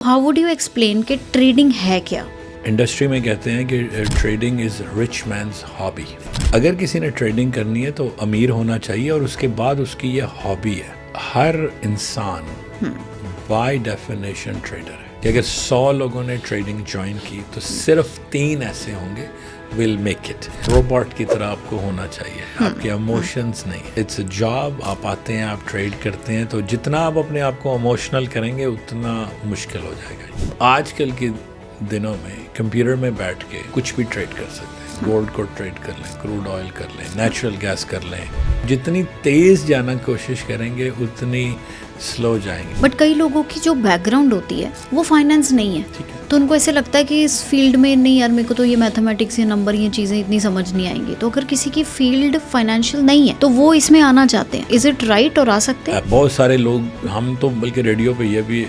How would you explain कि trading है क्या? इंडस्ट्री में कहते हैं कि trading is rich mains hobby. अगर किसी ने ट्रेडिंग करनी है तो अमीर होना चाहिए और उसके बाद उसकी ये हॉबी है। हर इंसान बाय डेफिनेशन ट्रेडर है कि अगर 100 लोगों ने ट्रेडिंग ज्वाइन की तो सिर्फ 3 ऐसे होंगे विल मेक इट। रोबोट की तरह आपको होना चाहिए, आपके इमोशंस नहीं। इट्स अ जॉब, आप आते हैं, आप ट्रेड करते हैं, तो जितना आप अपने आप को इमोशनल करेंगे उतना मुश्किल हो जाएगा। आजकल के दिनों में कंप्यूटर में बैठ के कुछ भी ट्रेड कर सकते हैं। गोल्ड को ट्रेड कर लें, क्रूड ऑयल कर लें, नेचुरल गैस कर लें। जितनी तेज़ जाना कोशिश करेंगे उतनी स्लो जाएंगे। बट कई लोगों की जो बैकग्राउंड होती है वो फाइनेंस नहीं है, ठीक है। तो उनको ऐसे लगता है कि इस फील्ड में नहीं यार, मेरे को तो ये मैथमेटिक्स, ये नंबर, ये चीज़ें इतनी समझ नहीं आएंगी। तो अगर किसी की फील्ड फाइनेंशियल नहीं है तो वो इसमें आना चाहते हैं, इज इट राइट? और आ सकते हैं बहुत सारे लोग, हम तो बल्कि रेडियो पे ये भी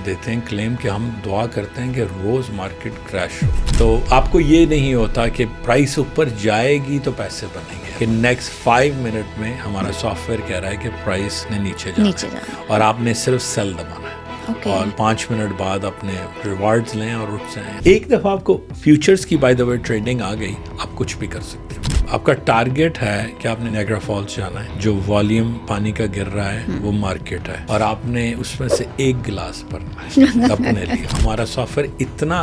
देते हैं क्लेम कि हम दुआ करते हैं कि रोज़ मार्केट क्रैश हो। तो आपको ये नहीं होता कि प्राइस ऊपर जाएगी तो पैसे बनेंगे, कि नेक्स्ट 5 मिनट में हमारा सॉफ्टवेयर कह रहा है कि प्राइस ने नीचे जाना है और आपने सिर्फ सेल दबाना है। Okay. और 5 मिनट बाद अपने रिवार्ड्स लें और उठ जाएं। एक दफ़ा आपको फ्यूचर्स की बाय द वे ट्रेडिंग आ गई, आप कुछ भी कर सकते हैं। आपका टारगेट है कि आपने नायग्रा फॉल्स जाना है, जो वॉल्यूम पानी का गिर रहा है वो मार्केट है, और आपने उसमें से 1 गिलास भरना है अपने लिए। हमारा सॉफ्टवेयर इतना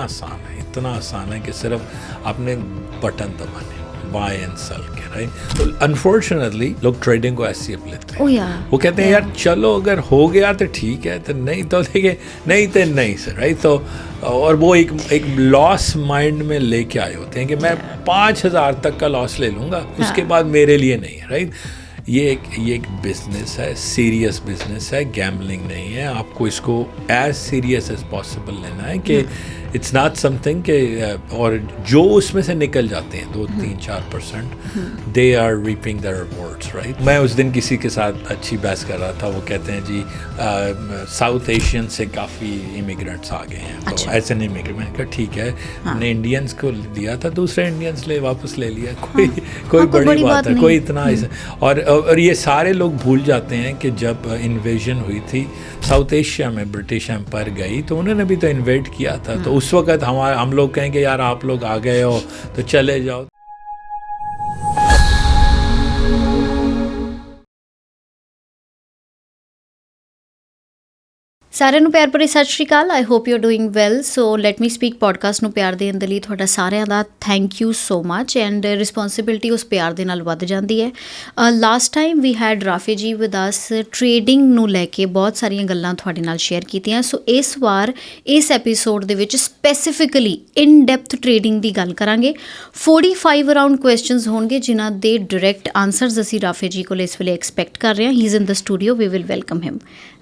आसान है कि सिर्फ आपने बटन दबाने, बाय एंड सेल के, राइट। तो अनफॉर्चुनेटली लोग ट्रेडिंग को ऐसे ही लेते हैं। वो कहते हैं यार चलो अगर हो गया तो ठीक है, तो नहीं तो देखिए, नहीं तो नहीं सर, राइट। तो और वो एक लॉस माइंड में लेके आए होते हैं कि मैं 5,000 तक का लॉस ले लूँगा, उसके बाद मेरे लिए नहीं है, राइट। ये एक बिजनेस है, सीरियस बिजनेस है, गैम्बलिंग नहीं है। आपको इसको एज सीरियस एज पॉसिबल लेना है कि इट्स नॉट समथिंग के, और जो उसमें से निकल जाते हैं 2-3-4% they are reaping the rewards, right. मैं उस दिन किसी के साथ अच्छी बहस कर रहा था, वो कहते हैं जी साउथ एशियन से काफ़ी इमिग्रेंट्स आ गए हैं। तो ऐसे नहीं इमिग्रेंट, मैंने कहा ठीक है, हमने इंडियंस को दिया था, दूसरे इंडियंस वापस ले लिया, कोई बड़ी बात है, कोई इतना और ये सारे लोग भूल जाते हैं कि जब इन्वेजन हुई थी साउथ एशिया में, ब्रिटिश एम्पायर गई तो उन्होंने भी तो इन्वेट किया था। तो उस वक्त हम लोग कहेंगे यार आप लोग आ गए हो तो चले जाओ। ਸਾਰਿਆਂ ਨੂੰ ਪਿਆਰ ਭਰੀ ਸਤਿ ਸ਼੍ਰੀ ਅਕਾਲ। I hope you are doing well. So let me speak podcast ਨੂੰ ਪਿਆਰ ਦੇਣ ਦੇ ਲਈ ਤੁਹਾਡਾ ਸਾਰਿਆਂ ਦਾ thank you so much. And responsibility ਉਸ ਪਿਆਰ ਦੇ ਨਾਲ ਵੱਧ ਜਾਂਦੀ ਹੈ। ਲਾਸਟ ਟਾਈਮ ਵੀ had Rafi ji with us, trading ਨੂੰ ਲੈ ਕੇ ਬਹੁਤ ਸਾਰੀਆਂ ਗੱਲਾਂ ਤੁਹਾਡੇ ਨਾਲ ਸ਼ੇਅਰ ਕੀਤੀਆਂ। ਸੋ ਇਸ ਵਾਰ ਇਸ ਐਪੀਸੋਡ ਦੇ ਵਿੱਚ ਸਪੈਸੀਫਿਕਲੀ ਇਨ ਡੈਪਥ ਟ੍ਰੇਡਿੰਗ ਦੀ ਗੱਲ ਕਰਾਂਗੇ। 45 ਅਰਾਊਂਡ ਕੁਐਸਚਨਸ ਹੋਣਗੇ ਜਿਨ੍ਹਾਂ ਦੇ ਡਾਇਰੈਕਟ ਆਨਸਰਸ ਅਸੀਂ ਰਾਫੀ ਜੀ ਕੋਲ ਇਸ ਵੇਲੇ ਐਕਸਪੈਕਟ ਕਰ ਰਹੇ ਹਾਂ। He is in the studio, we will welcome him.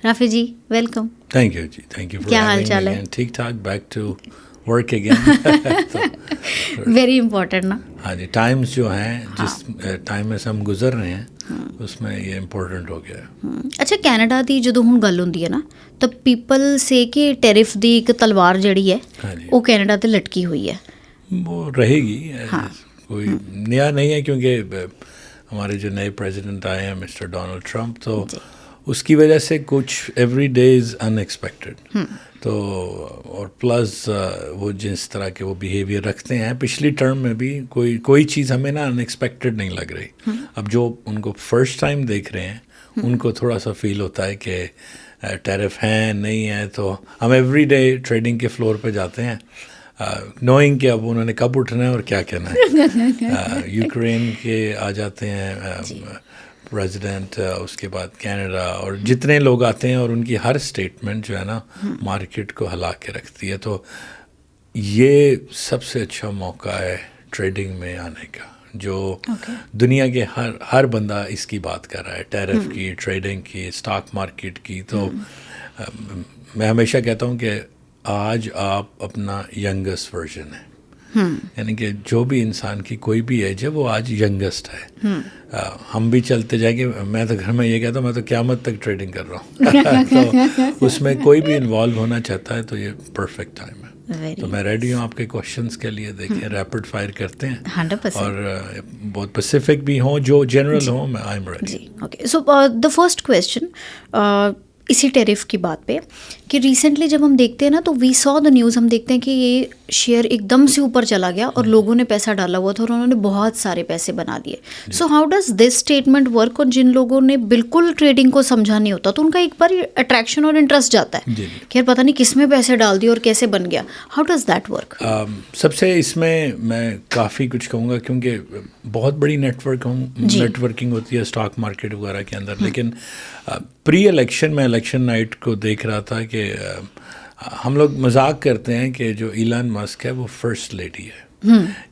Rafi ji welcome. Thank you जी, थैंक यू। क्या हाल चाल है? ठीक ठाक, back to work again. Very important ना। हाँ जी, टाइम्स जो हैं, जिस टाइम में से हम गुजर रहे हैं उसमें ये इम्पोर्टेंट हो गया है। अच्छा, कैनेडा ਦੀ ਜਦੋਂ ਹੁਣ ਗੱਲ ਹੁੰਦੀ ਹੈ ਨਾ ਤਾਂ ਪੀਪਲ ਸੇ ਕਿ ਟੈਰਿਫ ਦੀ ਇੱਕ ਤਲਵਾਰ ਜਿਹੜੀ ਹੈ ਉਹ ਕੈਨੇਡਾ ਤੇ ਲਟਕੀ ਹੋਈ है। वो रहेगी, कोई नया नहीं है, क्योंकि हमारे जो नए प्रेसिडेंट आए हैं मिस्टर डोनाल्ड ट्रंप, तो उसकी वजह से कुछ एवरी डे इज़ अनएक्सपेक्टेड। तो और प्लस वो जिस तरह के वो बिहेवियर रखते हैं, पिछली टर्म में भी कोई चीज़ हमें ना अनएक्सपेक्टेड नहीं लग रही। अब जो उनको फर्स्ट टाइम देख रहे हैं उनको थोड़ा सा फील होता है कि टैरिफ हैं नहीं है, तो हम एवरी डे ट्रेडिंग के फ्लोर पे जाते हैं नोइंग कि अब उन्होंने कब उठना है और क्या कहना है। यूक्रेन के आ जाते हैं प्रेसिडेंट, उसके बाद कनाडा, और जितने लोग आते हैं और उनकी हर स्टेटमेंट जो है ना मार्केट को हिला के रखती है। तो ये सबसे अच्छा मौका है ट्रेडिंग में आने का, जो दुनिया के हर बंदा इसकी बात कर रहा है, टैरिफ की, ट्रेडिंग की, स्टॉक मार्केट की। तो मैं हमेशा कहता हूँ कि आज आप अपना यंगेस्ट वर्जन है, यानी कि जो भी इंसान की कोई भी एज है वो आज यंगेस्ट है। हम भी चलते जाएंगे, मैं तो घर में ये कहता हूँ मैं तो क़यामत तक ट्रेडिंग कर रहा हूँ। तो उसमें कोई भी इन्वॉल्व होना चाहता है तो ये परफेक्ट टाइम है। तो मैं रेडी हूँ आपके क्वेश्चंस के लिए। देखिए रैपिड फायर करते हैं 100%, और बहुत स्पेसिफिक भी हों, जो जनरल हों, मैं I am ready. Okay, so the first question, اسی ٹیرف کی بات پہ کہ ریسنٹلی جب ہم دیکھتے ہیں نا تو وی سو دا نیوز, ہم دیکھتے ہیں کہ یہ شیئر ایک دم سے اوپر چلا گیا اور لوگوں نے پیسہ ڈالا ہوا تھا اور انہوں نے بہت سارے پیسے بنا لیے. So how does this statement work? اور جن لوگوں نے بالکل ٹریڈنگ کو سمجھا نہیں ہوتا تو ان کا ایک بار اٹریکشن اور انٹرسٹ جاتا ہے کہ یار پتہ نہیں کس میں پیسے ڈال دیے اور کیسے بن گیا. How does that work? سب سے اس میں کافی کچھ کہوں گا کیونکہ بہت بڑی نیٹ ورکنگ ہوتی ہے اسٹاک مارکیٹ وغیرہ کے اندر. لیکن پری الیکشن میں الیکشن نائٹ کو دیکھ رہا تھا کہ ہم لوگ مذاق کرتے ہیں کہ جو ایلان مسک ہے وہ فرسٹ لیڈی ہے.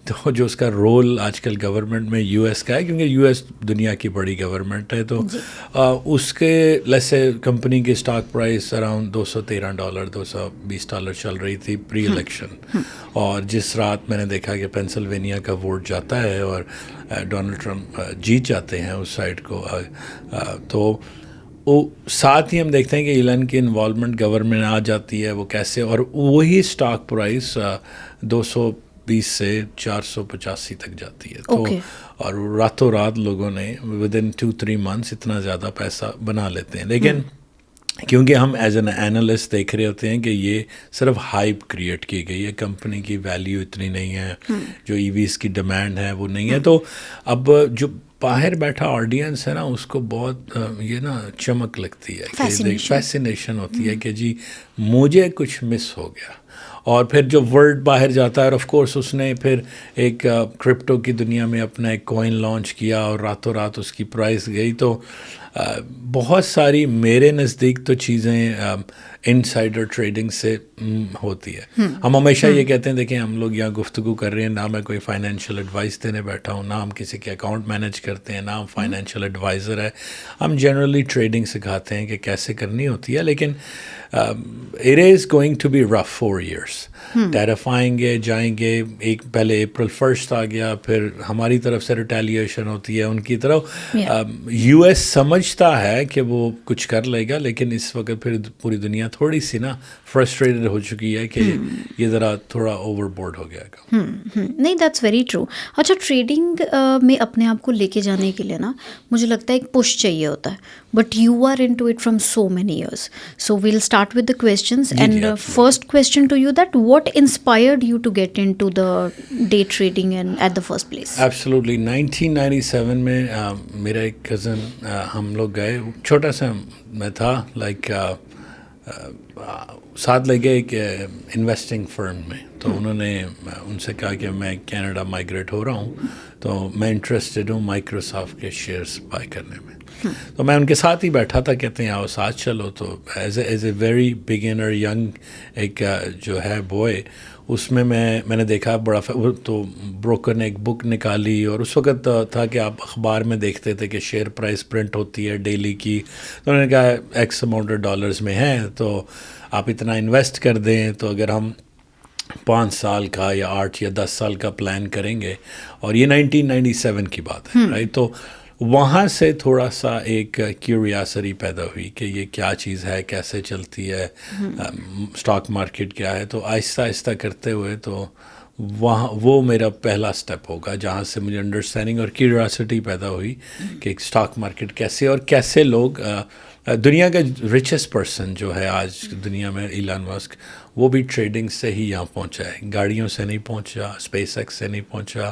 تو جو اس کا رول آج کل گورنمنٹ میں یو ایس کا ہے, کیونکہ یو ایس دنیا کی بڑی گورنمنٹ ہے, تو اس کے لیسے کمپنی کی اسٹاک پرائس اراؤنڈ $213 $220 چل رہی تھی پری الیکشن. اور جس رات میں نے دیکھا کہ پینسلوینیا کا ووٹ جاتا ہے اور ڈونلڈ ٹرمپ جیت جاتے ہیں اس سائڈ کو, تو ساتھ ہی ہم دیکھتے ہیں کہ ایلن کی انوالومنٹ گورنمنٹ آ جاتی ہے وہ کیسے, اور وہی اسٹاک پرائس 220 سے 485 تک جاتی ہے. تو اور راتوں رات لوگوں نے ود ان 2-3 months اتنا زیادہ پیسہ بنا لیتے ہیں. لیکن کیونکہ ہم ایز این اینالسٹ دیکھ رہے ہوتے ہیں کہ یہ صرف ہائپ کریٹ کی گئی ہے, کمپنی کی ویلیو اتنی نہیں ہے, جو ای ویز کی ڈیمانڈ ہے وہ نہیں ہے. تو اب جو باہر بیٹھا آڈینس ہے نا اس کو بہت یہ نا چمک لگتی ہے, فیسینیشن ہوتی ہے کہ جی مجھے کچھ مس ہو گیا. اور پھر جو ورلڈ باہر جاتا ہے, اور آف کورس اس نے پھر ایک کرپٹو کی دنیا میں اپنا ایک کوئن لانچ کیا اور راتوں رات اس کی پرائس گئی. تو بہت ساری میرے نزدیک تو چیزیں انسائڈر ٹریڈنگ سے ہوتی ہے. ہم ہمیشہ یہ کہتے ہیں دیکھیں ہم لوگ یہاں گفتگو کر رہے ہیں, نہ میں کوئی فائنینشیل ایڈوائس دینے بیٹھا ہوں, نہ ہم کسی کے اکاؤنٹ مینیج کرتے ہیں, نہ ہم فائنینشیل ایڈوائزر ہے. ہم جنرلی ٹریڈنگ سکھاتے ہیں کہ کیسے کرنی ہوتی ہے. لیکن it is going to be rough 4 years. Tariff آئیں گے جائیں گے, ایک پہلے April 1 آ گیا, پھر ہماری طرف سے ریٹیلیشن ہوتی ہے ان کی طرف. یو ایس سمجھتا ہے کہ وہ کچھ کر لے گا, لیکن اس وقت پھر پوری دنیا تھوڑی سی نا فرسٹریٹڈ ہو چکی ہے کہ یہ ذرا تھوڑا اوور بورڈ ہو گیا گا. نہیں دیٹس ویری ٹرو. اچھا ٹریڈنگ میں اپنے آپ کو لے کے جانے کے لیے نا مجھے لگتا ہے ایک پش چاہیے ہوتا ہے, but you are in to it from so many years. So we'll start with the questions, and first question to you that what inspired you to get into the day trading and at the first place? Absolutely. 1997 میں میرا ایک cousin, ہم لوگ گئے, چھوٹا سا میں تھا, لائک ساتھ لے گئے ایک انویسٹنگ فرم میں. تو انہوں نے ان سے کہا کہ میں کینیڈا مائگریٹ ہو رہا ہوں, تو میں انٹرسٹڈ ہوں مائکروسافٹ کے شیئرس بائی کرنے میں. تو میں ان کے ساتھ ہی بیٹھا تھا, کہتے ہیں آؤ ساتھ چلو. تو as a very beginner young ایک جو ہے بوائے, اس میں نے دیکھا بڑا تو بروکر نے ایک بک نکالی, اور اس وقت تھا کہ آپ اخبار میں دیکھتے تھے کہ شیئر پرائس پرنٹ ہوتی ہے ڈیلی کی. تو انہوں نے کہا ایکس اماؤنٹ ڈالرز میں ہے تو آپ اتنا انویسٹ کر دیں, تو اگر ہم 5 سال کا یا 8 یا 10 سال کا پلان کریں گے, اور یہ 1997 کی بات ہے, رائٹ. تو وہاں سے تھوڑا سا ایک کیوریاسٹی پیدا ہوئی کہ یہ کیا چیز ہے, کیسے چلتی ہے, اسٹاک مارکیٹ کیا ہے. تو آہستہ آہستہ کرتے ہوئے تو وہاں وہ میرا پہلا سٹیپ ہوگا جہاں سے مجھے انڈرسٹینڈنگ اور کیوریاسٹی پیدا ہوئی کہ اسٹاک مارکیٹ کیسے, اور کیسے لوگ دنیا کا رچسٹ پرسن جو ہے آج دنیا میں ایلن مسک, وہ بھی ٹریڈنگ سے ہی یہاں پہنچا ہے, گاڑیوں سے نہیں پہنچا, اسپیس ایکس سے نہیں پہنچا.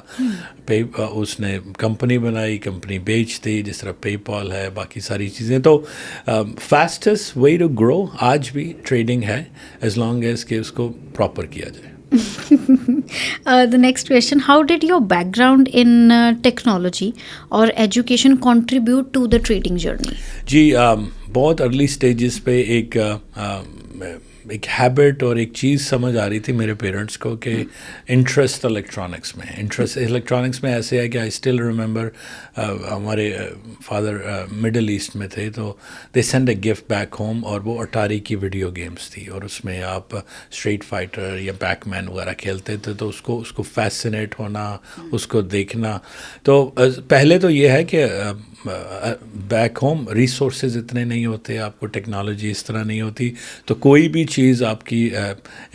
اس نے کمپنی بنائی, کمپنی بیچ دی, جس طرح پے پال ہے, باقی ساری چیزیں. تو فاسٹسٹ وے ٹو گرو آج بھی ٹریڈنگ ہے, ایز لانگ ایز کہ اس کو پراپر کیا جائے. The next question, how did your background in technology or education contribute to the trading journey? جی بہت ارلی سٹیجز پہ ایک ہیبٹ اور ایک چیز سمجھ آ رہی تھی میرے پیرنٹس کو کہ انٹرسٹ الیکٹرانکس میں. الیکٹرانکس میں ایسے ہے کہ آئی اسٹل ریممبر ہمارے فادر مڈل ایسٹ میں تھے, تو they send a gift back home, اور وہ اٹاری کی ویڈیو گیمس تھی, اور اس میں آپ اسٹریٹ فائٹر یا بیک مین وغیرہ کھیلتے تھے. تو اس کو فیسنیٹ ہونا, اس کو دیکھنا. تو پہلے تو یہ ہے کہ بیک ہوم ریسورسز اتنے نہیں ہوتے, آپ کو ٹیکنالوجی اس طرح نہیں ہوتی, تو کوئی بھی چیز चीज़ आपकी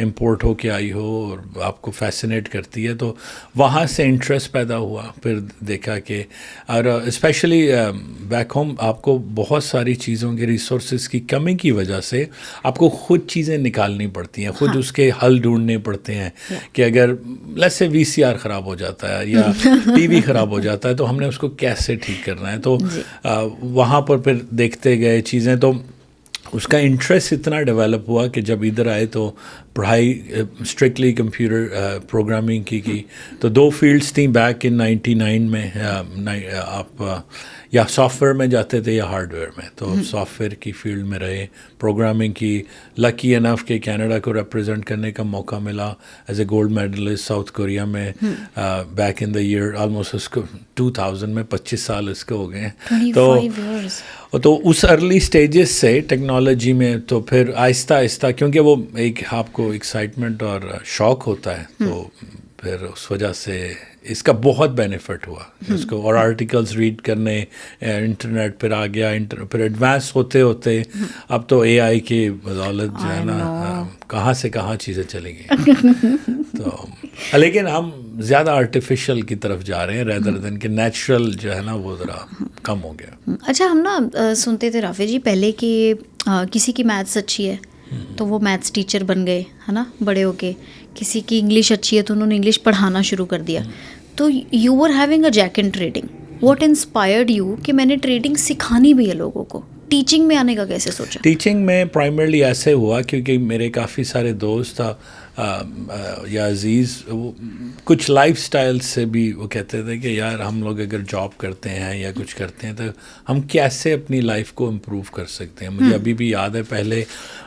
इम्पोर्ट हो के आई हो और आपको फैसिनेट करती है, तो वहाँ से इंटरेस्ट पैदा हुआ। फिर देखा कि और स्पेशली बैक होम आपको बहुत सारी चीज़ों के रिसोर्सेज की कमी की वजह से आपको खुद चीज़ें निकालनी पड़ती हैं, खुद उसके हल ढूंढने पड़ते हैं कि अगर लेट्स से VCR ख़राब हो जाता है या TV ख़राब हो जाता है तो हमने उसको कैसे ठीक करना है। तो वहाँ पर फिर देखते गए चीज़ें, तो उसका इंटरेस्ट इतना डेवलप हुआ कि जब इधर आए तो पढ़ाई स्ट्रिक्टली कंप्यूटर प्रोग्रामिंग की तो 2 फील्ड्स थी बैक इन 99 में। आप या सॉफ्टवेयर में जाते थे या हार्डवेयर में, तो सॉफ्टवेयर की फील्ड में रहे, प्रोग्रामिंग की लकी इनफ के कनाडा को रिप्रेजेंट करने का मौका मिला as a gold medalist South Korea में back in the year almost उसको 2000 में 25 साल इसको हो गए। तो उस अर्ली स्टेजेस से टेक्नोलॉजी में तो फिर आहिस्ता आहिस्ता, क्योंकि वो एक आपको एक्साइटमेंट और शौक होता है, तो फिर उस वजह से इसका बहुत बेनिफिट हुआ इसको। और आर्टिकल्स रीड करने, इंटरनेट पर आ गया, फिर एडवांस होते होते अब तो AI की बदौलत जो है ना कहाँ से कहाँ चीज़ें चली गई। तो लेकिन हम ज़्यादा आर्टिफिशियल की तरफ जा रहे हैं रेदर देन कि नेचुरल जो है ना वो ज़रा कम हो गया। अच्छा, हम ना सुनते थे राफी जी पहले कि किसी की मैथ्स अच्छी है तो वो मैथ्स टीचर बन गए, है ना, बड़े होके। किसी की इंग्लिश अच्छी है तो उन्होंने इंग्लिश पढ़ाना शुरू कर दिया। तो you were having a knack in trading, what inspired you कि मैंने ट्रेडिंग सिखानी भी है लोगों को? टीचिंग में आने का कैसे सोचा? टीचिंग में प्राइमरली ऐसे हुआ क्योंकि मेरे काफ़ी सारे दोस्त या अजीज़ वो कुछ लाइफस्टाइल से भी वो कहते थे कि यार हम लोग अगर जॉब करते हैं या कुछ करते हैं तो हम कैसे अपनी लाइफ को इम्प्रूव कर सकते हैं। मुझे अभी भी याद है पहले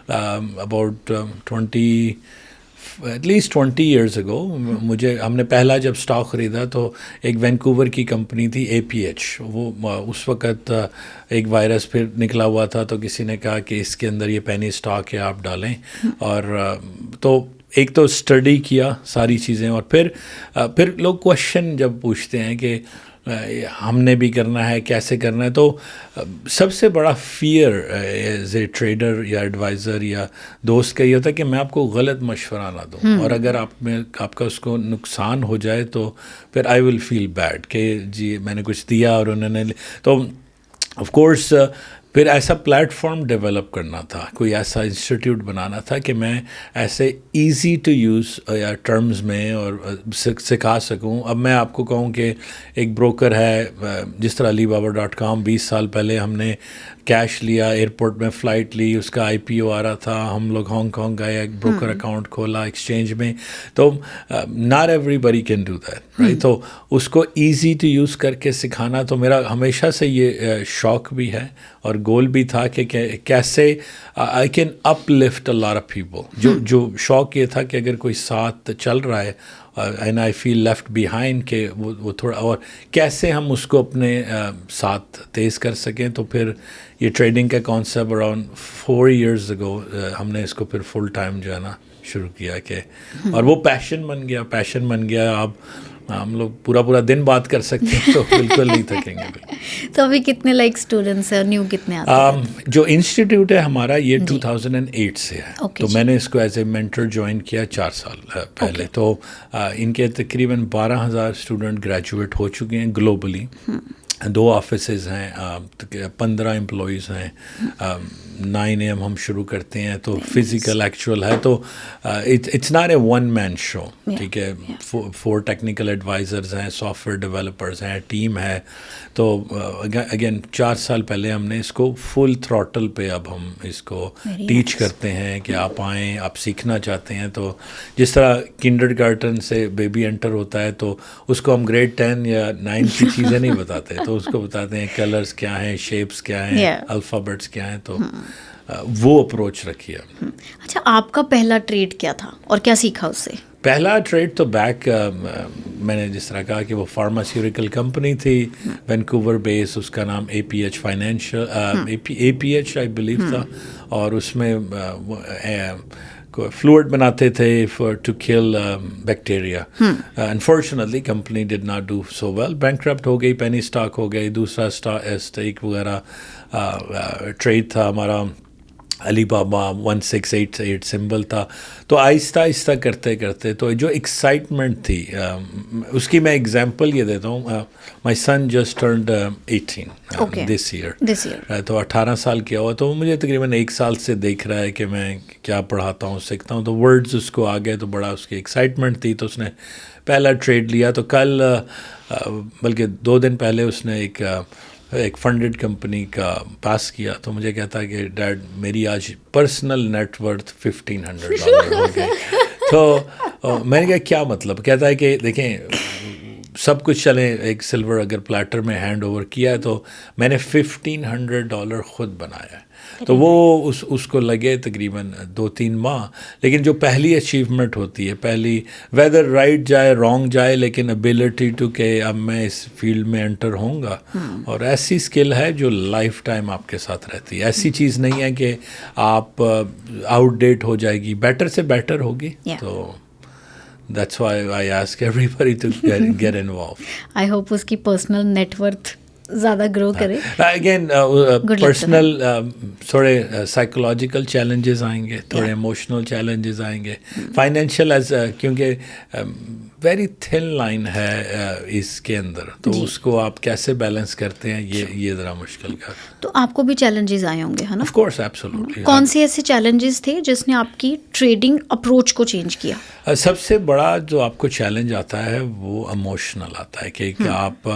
अबाउट 20 years ago हमने पहला जब स्टॉक ख़रीदा तो एक वैंकूवर की कंपनी थी APH। वो उस वक़्त एक वायरस फिर निकला हुआ था, तो किसी ने कहा कि इसके अंदर ये पेनी स्टॉक है, आप डालें। और तो एक तो स्टडी किया सारी चीज़ें, और फिर लोग क्वेश्चन जब पूछते हैं कि हमने भी करना है, कैसे करना है, तो सबसे बड़ा फियर एज ए ट्रेडर या एडवाइज़र या दोस्त का ये होता है कि मैं आपको गलत मशवरा ना दूँ, और अगर आपका उसको नुकसान हो जाए तो फिर आई विल फील बैड कि जी मैंने कुछ दिया और उन्होंने। तो ऑफ कोर्स फिर ऐसा प्लेटफॉर्म डेवलप करना था, कोई ऐसा इंस्टीट्यूट बनाना था कि मैं ऐसे इजी टू यूज़ या टर्म्स में और सिखा सकूं। अब मैं आपको कहूं कि एक ब्रोकर है, जिस तरह Alibaba.com 20 साल पहले हमने कैश लिया, एयरपोर्ट में फ़्लाइट ली, उसका IPO आ रहा था, हम लोग हांगकॉन्ग गए, एक ब्रोकर अकाउंट खोला एक्सचेंज में। तो not everybody can do that, right. तो उसको इजी टू यूज़ करके सिखाना तो मेरा हमेशा से ये शौक़ भी है और गोल भी था कि कैसे I can uplift a lot of people. जो शौक़ ये था कि अगर कोई साथ चल रहा है and I feel left behind के वो थोड़ा, और कैसे हम उसको अपने साथ तेज़ कर सकें। तो फिर ये ट्रेडिंग का कॉन्सेप्ट अराउंड 4 years ago हमने इसको फिर फुल टाइम जो है ना शुरू किया कि, और वो पैशन बन गया। अब हम लोग पूरा दिन बात कर सकते हैं, तो बिल्कुल नहीं थकेंगे। तो अभी कितने स्टूडेंट्स हैं, न्यू कितने आते हैं? जो इंस्टीट्यूट है हमारा ये 2008 से है। तो मैंने इसको एज ए मेंटर ज्वाइन किया 4 साल पहले। तो इनके तकरीबन 12,000 स्टूडेंट ग्रेजुएट हो चुके हैं ग्लोबली। 2 ऑफिसेज हैं, 15 एम्प्लॉयज़ हैं, 9 AM हम शुरू करते हैं, तो फिज़िकल एक्चुअल है। तो it's not a one man show, ठीक है। 4 टेक्निकल एडवाइज़र्स हैं, सॉफ्टवेयर डेवलपर्स हैं, टीम है। तो अगेन 4 साल पहले हमने इसको फुल थ्रॉटल पे अब हम इसको टीच करते हैं कि आप आएँ, आप सीखना चाहते हैं। तो जिस तरह किंडरगार्टन से बेबी एंटर होता है तो उसको हम ग्रेड 10 या 9 की चीज़ें नहीं बताते, तो उसको बताते हैं कलर्स क्या हैं, शेप्स क्या हैं, अल्फ़ाबेट्स क्या हैं। तो वो अप्रोच रखी है। अच्छा, आपका पहला ट्रेड क्या था और क्या सीखा उससे? पहला ट्रेड तो मैंने जिस तरह कहा कि वो फार्मास्यूटिकल कंपनी थी वैंकूवर बेस, उसका नाम APH financial APH I believe था, और उसमें फ्लूइड बनाते थे to kill bacteria. Unfortunately company did not do so well, bankrupt हो गई, पेनी स्टॉक हो गई। दूसरा स्टेक वगैरह ट्रेड था हमारा علی بابا 1688 سمبل تھا. تو آہستہ آہستہ کرتے کرتے تو جو ایکسائٹمنٹ تھی, اس کی میں اگزامپل یہ دیتا ہوں. مائی سن جسٹ ٹرنڈ 18 دس ایئر, تو 18 سال کیا ہوا, تو مجھے تقریباً 1 سال سے دیکھ رہا ہے کہ میں کیا پڑھاتا ہوں, سیکھتا ہوں, تو ورڈز اس کو آ گئے, تو بڑا اس کی ایکسائٹمنٹ تھی. تو اس نے پہلا ٹریڈ لیا. تو کل بلکہ 2 دن پہلے اس نے ایک فنڈڈ کمپنی کا پاس کیا. تو مجھے کہتا ہے کہ ڈیڈ میری آج پرسنل نیٹ ورتھ $1,500 ہو گئے. تو میں نے کہا کیا مطلب؟ کہتا ہے کہ دیکھیں سب کچھ چلیں, ایک سلور اگر پلیٹر میں ہینڈ اوور کیا ہے, تو میں نے $1,500 خود بنایا ہے. تو وہ اس کو لگے تقریباً 2-3 ماہ. لیکن جو پہلی اچیومنٹ ہوتی ہے, پہلی ویدر رائٹ جائے رانگ جائے, لیکن ابیلٹی ٹو کہ اب میں اس فیلڈ میں انٹر ہوں گا, اور ایسی اسکل ہے جو لائف ٹائم آپ کے ساتھ رہتی ہے. ایسی چیز نہیں ہے کہ آپ آؤٹ ڈیٹ ہو جائے گی, بیٹر سے بیٹر ہوگی. تو that's why I ask everybody to get involved. I hope اس کی پرسنل نیٹ ورتھ زیادہ گرو کرے. اگین پرسنل تھوڑے سائیکولوجیکل چیلنجز آئیں گے, تھوڑے ایموشنل چیلنجز آئیں گے, فائنینشیل کیونکہ ویری تھن لائن ہے اس کے اندر, تو اس کو آپ کیسے بیلنس کرتے ہیں, یہ ذرا مشکل کا. تو آپ کو بھی چیلنجز آئے ہوں گے, ہے نا؟ Of course, absolutely. کون سے ایسے چیلنجز تھے جس نے آپ کی ٹریڈنگ اپروچ کو چینج کیا؟ سب سے بڑا جو آپ کو چیلنج آتا ہے وہ ایموشنل آتا ہے کہ آپ,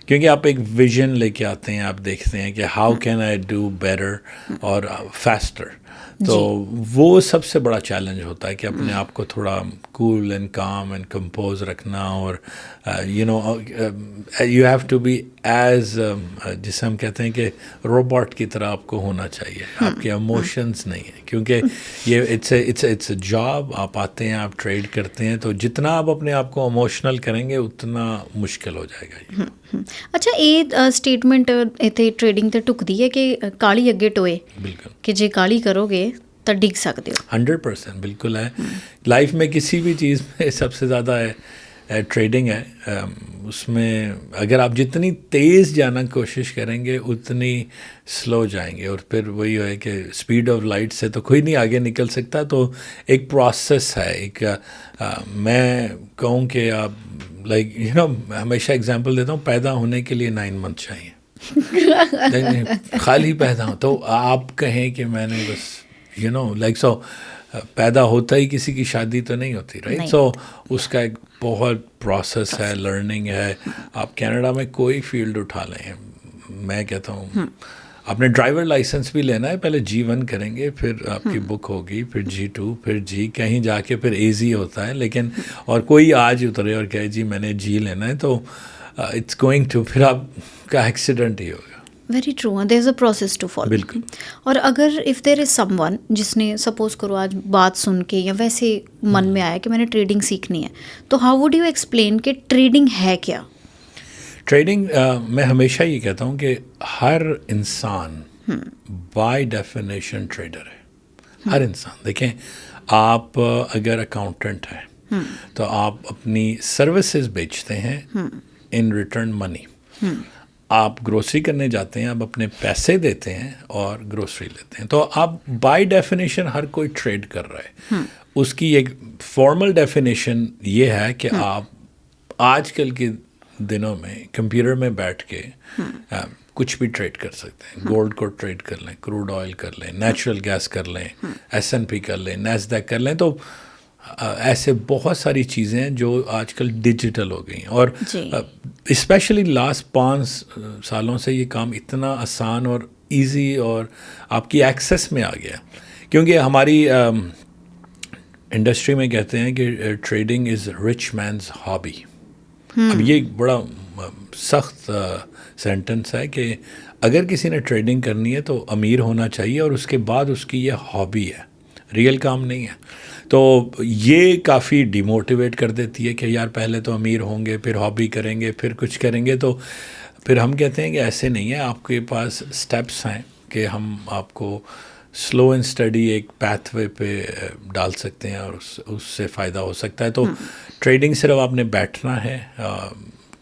کیونکہ آپ ایک ویژن لے کے آتے ہیں, آپ دیکھتے ہیں کہ how can I do better اور فاسٹر. تو وہ سب سے بڑا چیلنج ہوتا ہے کہ اپنے آپ کو تھوڑا cool and calm and composed رکھنا, اور you have to be as, جسے ہم کہتے ہیں کہ روبوٹ کی طرح آپ کو ہونا چاہیے. آپ کے ایموشنز نہیں ہیں, کیونکہ یہ اٹس اے جاب. آپ آتے ہیں, آپ ٹریڈ کرتے ہیں, تو جتنا آپ اپنے آپ کو ایموشنل کریں گے اتنا مشکل ہو جائے گا. اچھا, یہ سٹیٹمنٹ ਇੱਥੇ ਟ੍ਰੇਡਿੰਗ ਤੇ ਢੁਕਦੀ ਹੈ ਕਿ ਕਾਲੀ ਅੱਗੇ ਟੋਏ, بالکل, کہ جے کالی کرو گے تو ڈگ سکتے ہو. 100% بالکل ہے. لائف میں کسی بھی چیز میں سب سے زیادہ ٹریڈنگ ہے. اس میں اگر آپ جتنی تیز جانا کوشش کریں گے اتنی سلو جائیں گے, اور پھر وہی ہے کہ اسپیڈ آف لائٹ سے تو کوئی نہیں آگے نکل سکتا. تو ایک پروسیس ہے. ایک میں کہوں کہ آپ لائک ہمیشہ اگزامپل دیتا ہوں, پیدا ہونے کے لیے 9 منتھ چاہیے. خالی پیدا ہو تو آپ کہیں کہ میں نے بس لائک سو پیدا ہوتا ہی کسی کی شادی تو نہیں ہوتی, رائٹ. سو اس کا ایک بہت پروسیس ہے, لرننگ ہے. آپ کینیڈا میں کوئی فیلڈ اٹھا لیں, میں کہتا ہوں آپ نے ڈرائیور لائسنس بھی لینا ہے, پہلے G1 کریں گے, پھر آپ کی بک ہوگی, پھر G2, پھر G, کہیں جا کے پھر ایزی ہوتا ہے. لیکن اور کوئی آج اترے اور کہے جی میں نے G لینا ہے, تو اٹس گوئنگ ٹو, پھر آپ کا ایکسیڈنٹ ہی ہوگا. Very true, there is a process to follow. بالکل. اور اگر if there is some one جس نے سپوز کرو آج بات سن کے یا ویسے من میں آیا کہ میں نے ٹریڈنگ سیکھنی ہے, تو ہاؤ وڈ یو ایکسپلین کہ ٹریڈنگ ہے کیا؟ ٹریڈنگ, میں ہمیشہ یہ کہتا ہوں کہ ہر انسان بائی ڈیفینیشن ٹریڈر ہے. ہر انسان. دیکھیں آپ اگر اکاؤنٹنٹ ہیں تو آپ اپنی سروسز بیچتے ہیں, ان ریٹرن منی. آپ گروسری کرنے جاتے ہیں, آپ اپنے پیسے دیتے ہیں اور گروسری لیتے ہیں. تو آپ بائی ڈیفینیشن ہر کوئی ٹریڈ کر رہا ہے. اس کی ایک فارمل ڈیفینیشن یہ ہے کہ آپ آج کل کے دنوں میں کمپیوٹر میں بیٹھ کے کچھ بھی ٹریڈ کر سکتے ہیں. گولڈ کو ٹریڈ کر لیں, کروڈ آئل کر لیں, نیچرل گیس کر لیں, S&P کر لیں, نیسڈیک کر لیں. تو ایسے بہت ساری چیزیں ہیں جو آج کل ڈیجیٹل ہو گئی ہیں, اور اسپیشلی لاسٹ 5 سالوں سے یہ کام اتنا آسان اور ایزی اور آپ کی ایکسیس میں آ گیا. کیونکہ ہماری انڈسٹری میں کہتے ہیں کہ ٹریڈنگ از رچ مینز ہابی. اب یہ بڑا سخت سینٹنس ہے کہ اگر کسی نے ٹریڈنگ کرنی ہے تو امیر ہونا چاہیے, اور اس کے بعد اس کی یہ ہابی ہے, ریئل کام نہیں ہے. تو یہ کافی ڈیموٹیویٹ کر دیتی ہے کہ یار پہلے تو امیر ہوں گے, پھر ہابی کریں گے, پھر کچھ کریں گے. تو پھر ہم کہتے ہیں کہ ایسے نہیں ہے, آپ کے پاس سٹیپس ہیں کہ ہم آپ کو سلو اینڈ اسٹڈی ایک پیتھ وے پہ ڈال سکتے ہیں, اور اس سے فائدہ ہو سکتا ہے. تو ٹریڈنگ صرف آپ نے بیٹھنا ہے,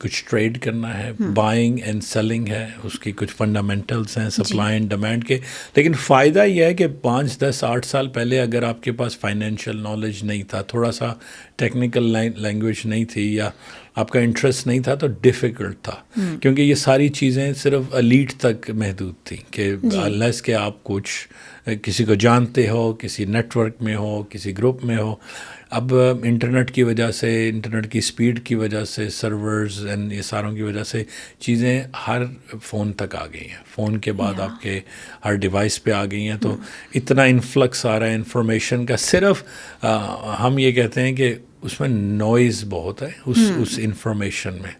कुछ ट्रेड करना है, बाइंग एंड सेलिंग है, उसकी कुछ फंडामेंटल्स हैं सप्लाई एंड डिमांड के। लेकिन फ़ायदा यह है कि 5, 10, 8 साल पहले अगर आपके पास फाइनेंशियल नॉलेज नहीं था, थोड़ा सा टेक्निकल लैंग्वेज नहीं थी या आपका इंटरेस्ट नहीं था, तो डिफ़िकल्ट था, क्योंकि ये सारी चीज़ें सिर्फ एलीट तक महदूद थी कि अनलेस के आप कुछ किसी को जानते हो, किसी नेटवर्क में हो, किसी ग्रुप में हो। अब इंटरनेट की वजह से, इंटरनेट की स्पीड की वजह से, सर्वर्स एंड ये सारों की वजह से चीज़ें हर फ़ोन तक आ गई हैं, फ़ोन के बाद आपके हर डिवाइस पे आ गई हैं। तो इतना इन्फ्लक्स आ रहा है इन्फॉर्मेशन का, सिर्फ हम ये कहते हैं कि उसमें नॉइज़ बहुत है उस इंफॉर्मेशन में।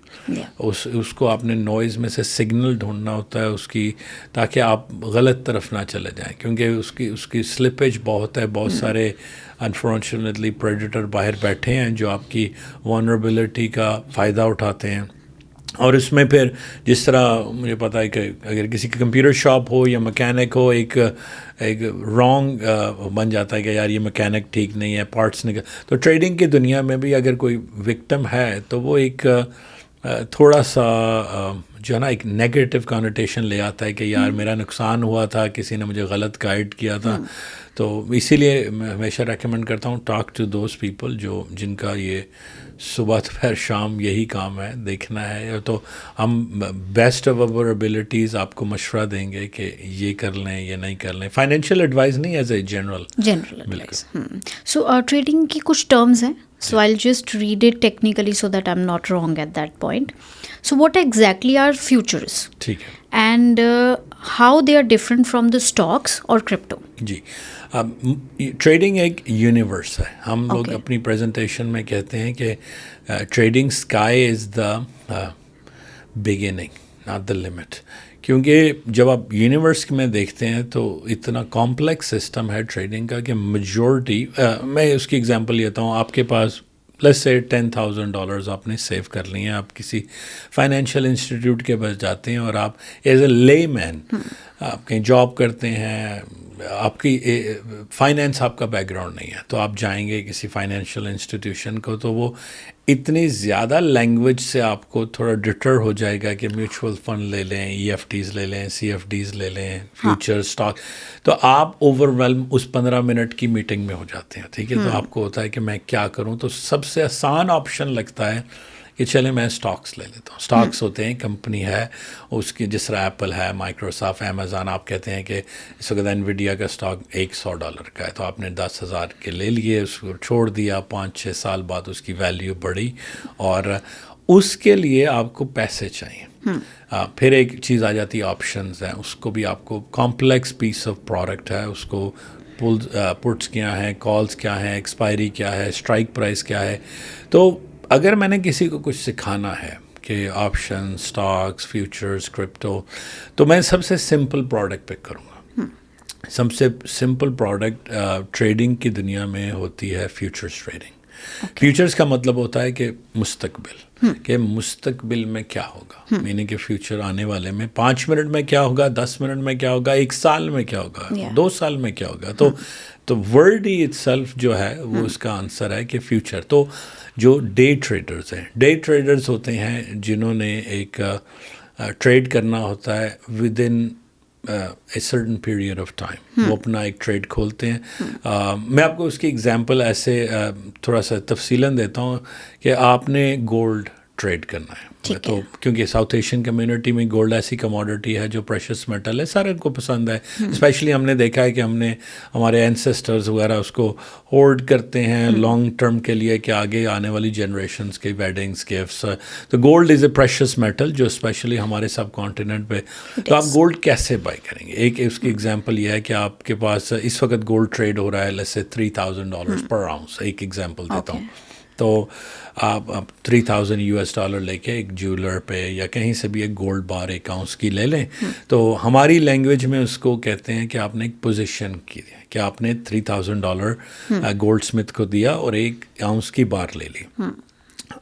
उसको आपने नॉइज़ में से सिग्नल ढूंढना होता है उसकी, ताकि आप गलत तरफ ना चले जाएं, क्योंकि उसकी स्लिपेज बहुत है। बहुत सारे अनफॉर्चुनेटली प्रेडेटर बाहर बैठे हैं जो आपकी वनरेबिलिटी का फ़ायदा उठाते हैं। और इसमें फिर जिस तरह मुझे पता है कि अगर किसी की कंप्यूटर शॉप हो या मैकेनिक हो, एक रॉन्ग बन जाता है कि यार ये मैकेनिक ठीक नहीं है, पार्ट्स निकल। तो ट्रेडिंग की दुनिया में भी अगर कोई विक्टिम है तो वो एक थोड़ा सा जो है ना एक नेगेटिव कॉनोटेशन ले आता है कि यार मेरा नुकसान हुआ था, किसी ने मुझे गलत गाइड किया था। तो इसीलिए मैं हमेशा रेकमेंड करता हूँ टॉक टू दोज पीपल जिनका ये सुबह दोपहर शाम यही काम है, देखना है। तो हम बेस्ट ऑफ अवर एबिलिटीज़ आपको मशवरा देंगे कि ये कर लें, ये नहीं कर लें। फाइनेंशियल एडवाइस नहीं, as a general advice. So trading की कुछ टर्म्स हैं, so I'll just read it technically so that I'm not wrong at that point. So what exactly are futures? ठीक है। And how they are different from the stocks or crypto? जी, trading एक universe है। हम लोग अपनी presentation में कहते हैं कि trading sky is the beginning not the limit, क्योंकि जब आप यूनिवर्स में देखते हैं तो इतना कॉम्प्लेक्स सिस्टम है ट्रेडिंग का कि मेजॉरिटी, मैं उसकी एग्जांपल लेता हूँ। आपके पास लेट्स से $10,000 आपने सेव कर लिए हैं, आप किसी फाइनेंशियल इंस्टीट्यूट के पास जाते हैं और आप एज ए लेमैन आप कहीं जॉब करते हैं, आपकी फाइनेंस आपका बैकग्राउंड नहीं है, तो आप जाएंगे किसी फाइनेंशियल इंस्टीट्यूशन को, तो वो इतनी ज़्यादा लैंग्वेज से आपको थोड़ा डिटर हो जाएगा कि म्यूचुअल फंड ले लें, EFTs ले लें, CFDs ले लें, फ्यूचर स्टॉक। तो आप ओवरवेल्म उस 15 मिनट की मीटिंग में हो जाते हैं, ठीक है। तो आपको होता है कि मैं क्या करूं, तो सबसे आसान ऑप्शन लगता है कि चले मैं स्टॉक्स ले लेता हूँ। स्टॉक्स होते हैं, कंपनी है उसकी, जिस तरह एप्पल है, माइक्रोसॉफ्ट, अमेज़न। आप कहते हैं कि इस वक्त एनवीडिया का स्टॉक $100 का है, तो आपने 10,000 के ले लिए, उसको छोड़ दिया, 5-6 साल बाद उसकी वैल्यू बढ़ी और उसके लिए आपको पैसे चाहिए। फिर एक चीज़ आ जाती है ऑप्शंस हैं, उसको भी आपको कॉम्प्लेक्स पीस ऑफ प्रोडक्ट है, उसको पुट्स क्या हैं, कॉल्स क्या हैं, एक्सपायरी क्या है, स्ट्राइक प्राइस क्या है। तो अगर मैंने किसी को कुछ सिखाना है कि ऑप्शन, स्टॉक्स, फ्यूचर्स, क्रिप्टो, तो मैं सबसे सिंपल प्रोडक्ट पिक करूँगा। सबसे सिंपल प्रोडक्ट ट्रेडिंग की दुनिया में होती है फ्यूचर्स ट्रेडिंग। फ्यूचर्स का मतलब होता है कि मुस्तकबिल, कि मुस्तकबिल में क्या होगा, मीनिंग कि फ्यूचर आने वाले में 5 मिनट में क्या होगा, 10 मिनट में क्या होगा, 1 साल में क्या होगा, 2 साल में क्या होगा। तो वर्ड ही इटसेल्फ जो है वो इसका आंसर है कि फ्यूचर। तो जो डे ट्रेडर्स हैं, डे ट्रेडर्स होते हैं जिन्होंने एक ट्रेड करना होता है with in a certain period of time, वो अपना एक ट्रेड खोलते हैं। मैं आपको उसकी एग्जांपल ऐसे थोड़ा सा तफसीलन देता हूँ कि आपने गोल्ड ट्रेड करना है, तो क्योंकि साउथ एशियन कम्युनिटी में गोल्ड ऐसी कमोडिटी है जो प्रेशियस मेटल है, सारे को पसंद है। स्पेशली हमने देखा है कि हमारे एंसेस्टर्स वगैरह उसको होल्ड करते हैं लॉन्ग टर्म के लिए कि आगे आने वाली जनरेशन्स के वेडिंग्स, गिफ्ट्स। तो gold is a precious metal जो स्पेशली हमारे सब कॉन्टिनेंट पे। तो आप गोल्ड कैसे बाई करेंगे? एक उसकी एग्जांपल ये है कि आपके पास इस वक्त गोल्ड ट्रेड हो रहा है जैसे $3,000 पर आउंस, एक एग्जांपल देता हूँ। तो आप $3,000 लेके एक ज्वेलर पे या कहीं से भी एक गोल्ड बार 1 आउंस की ले लें, तो हमारी लैंग्वेज में उसको कहते हैं कि आपने एक पोजीशन की है, कि आपने $3,000 गोल्ड स्मिथ को दिया और 1 आउंस की बार ले ली।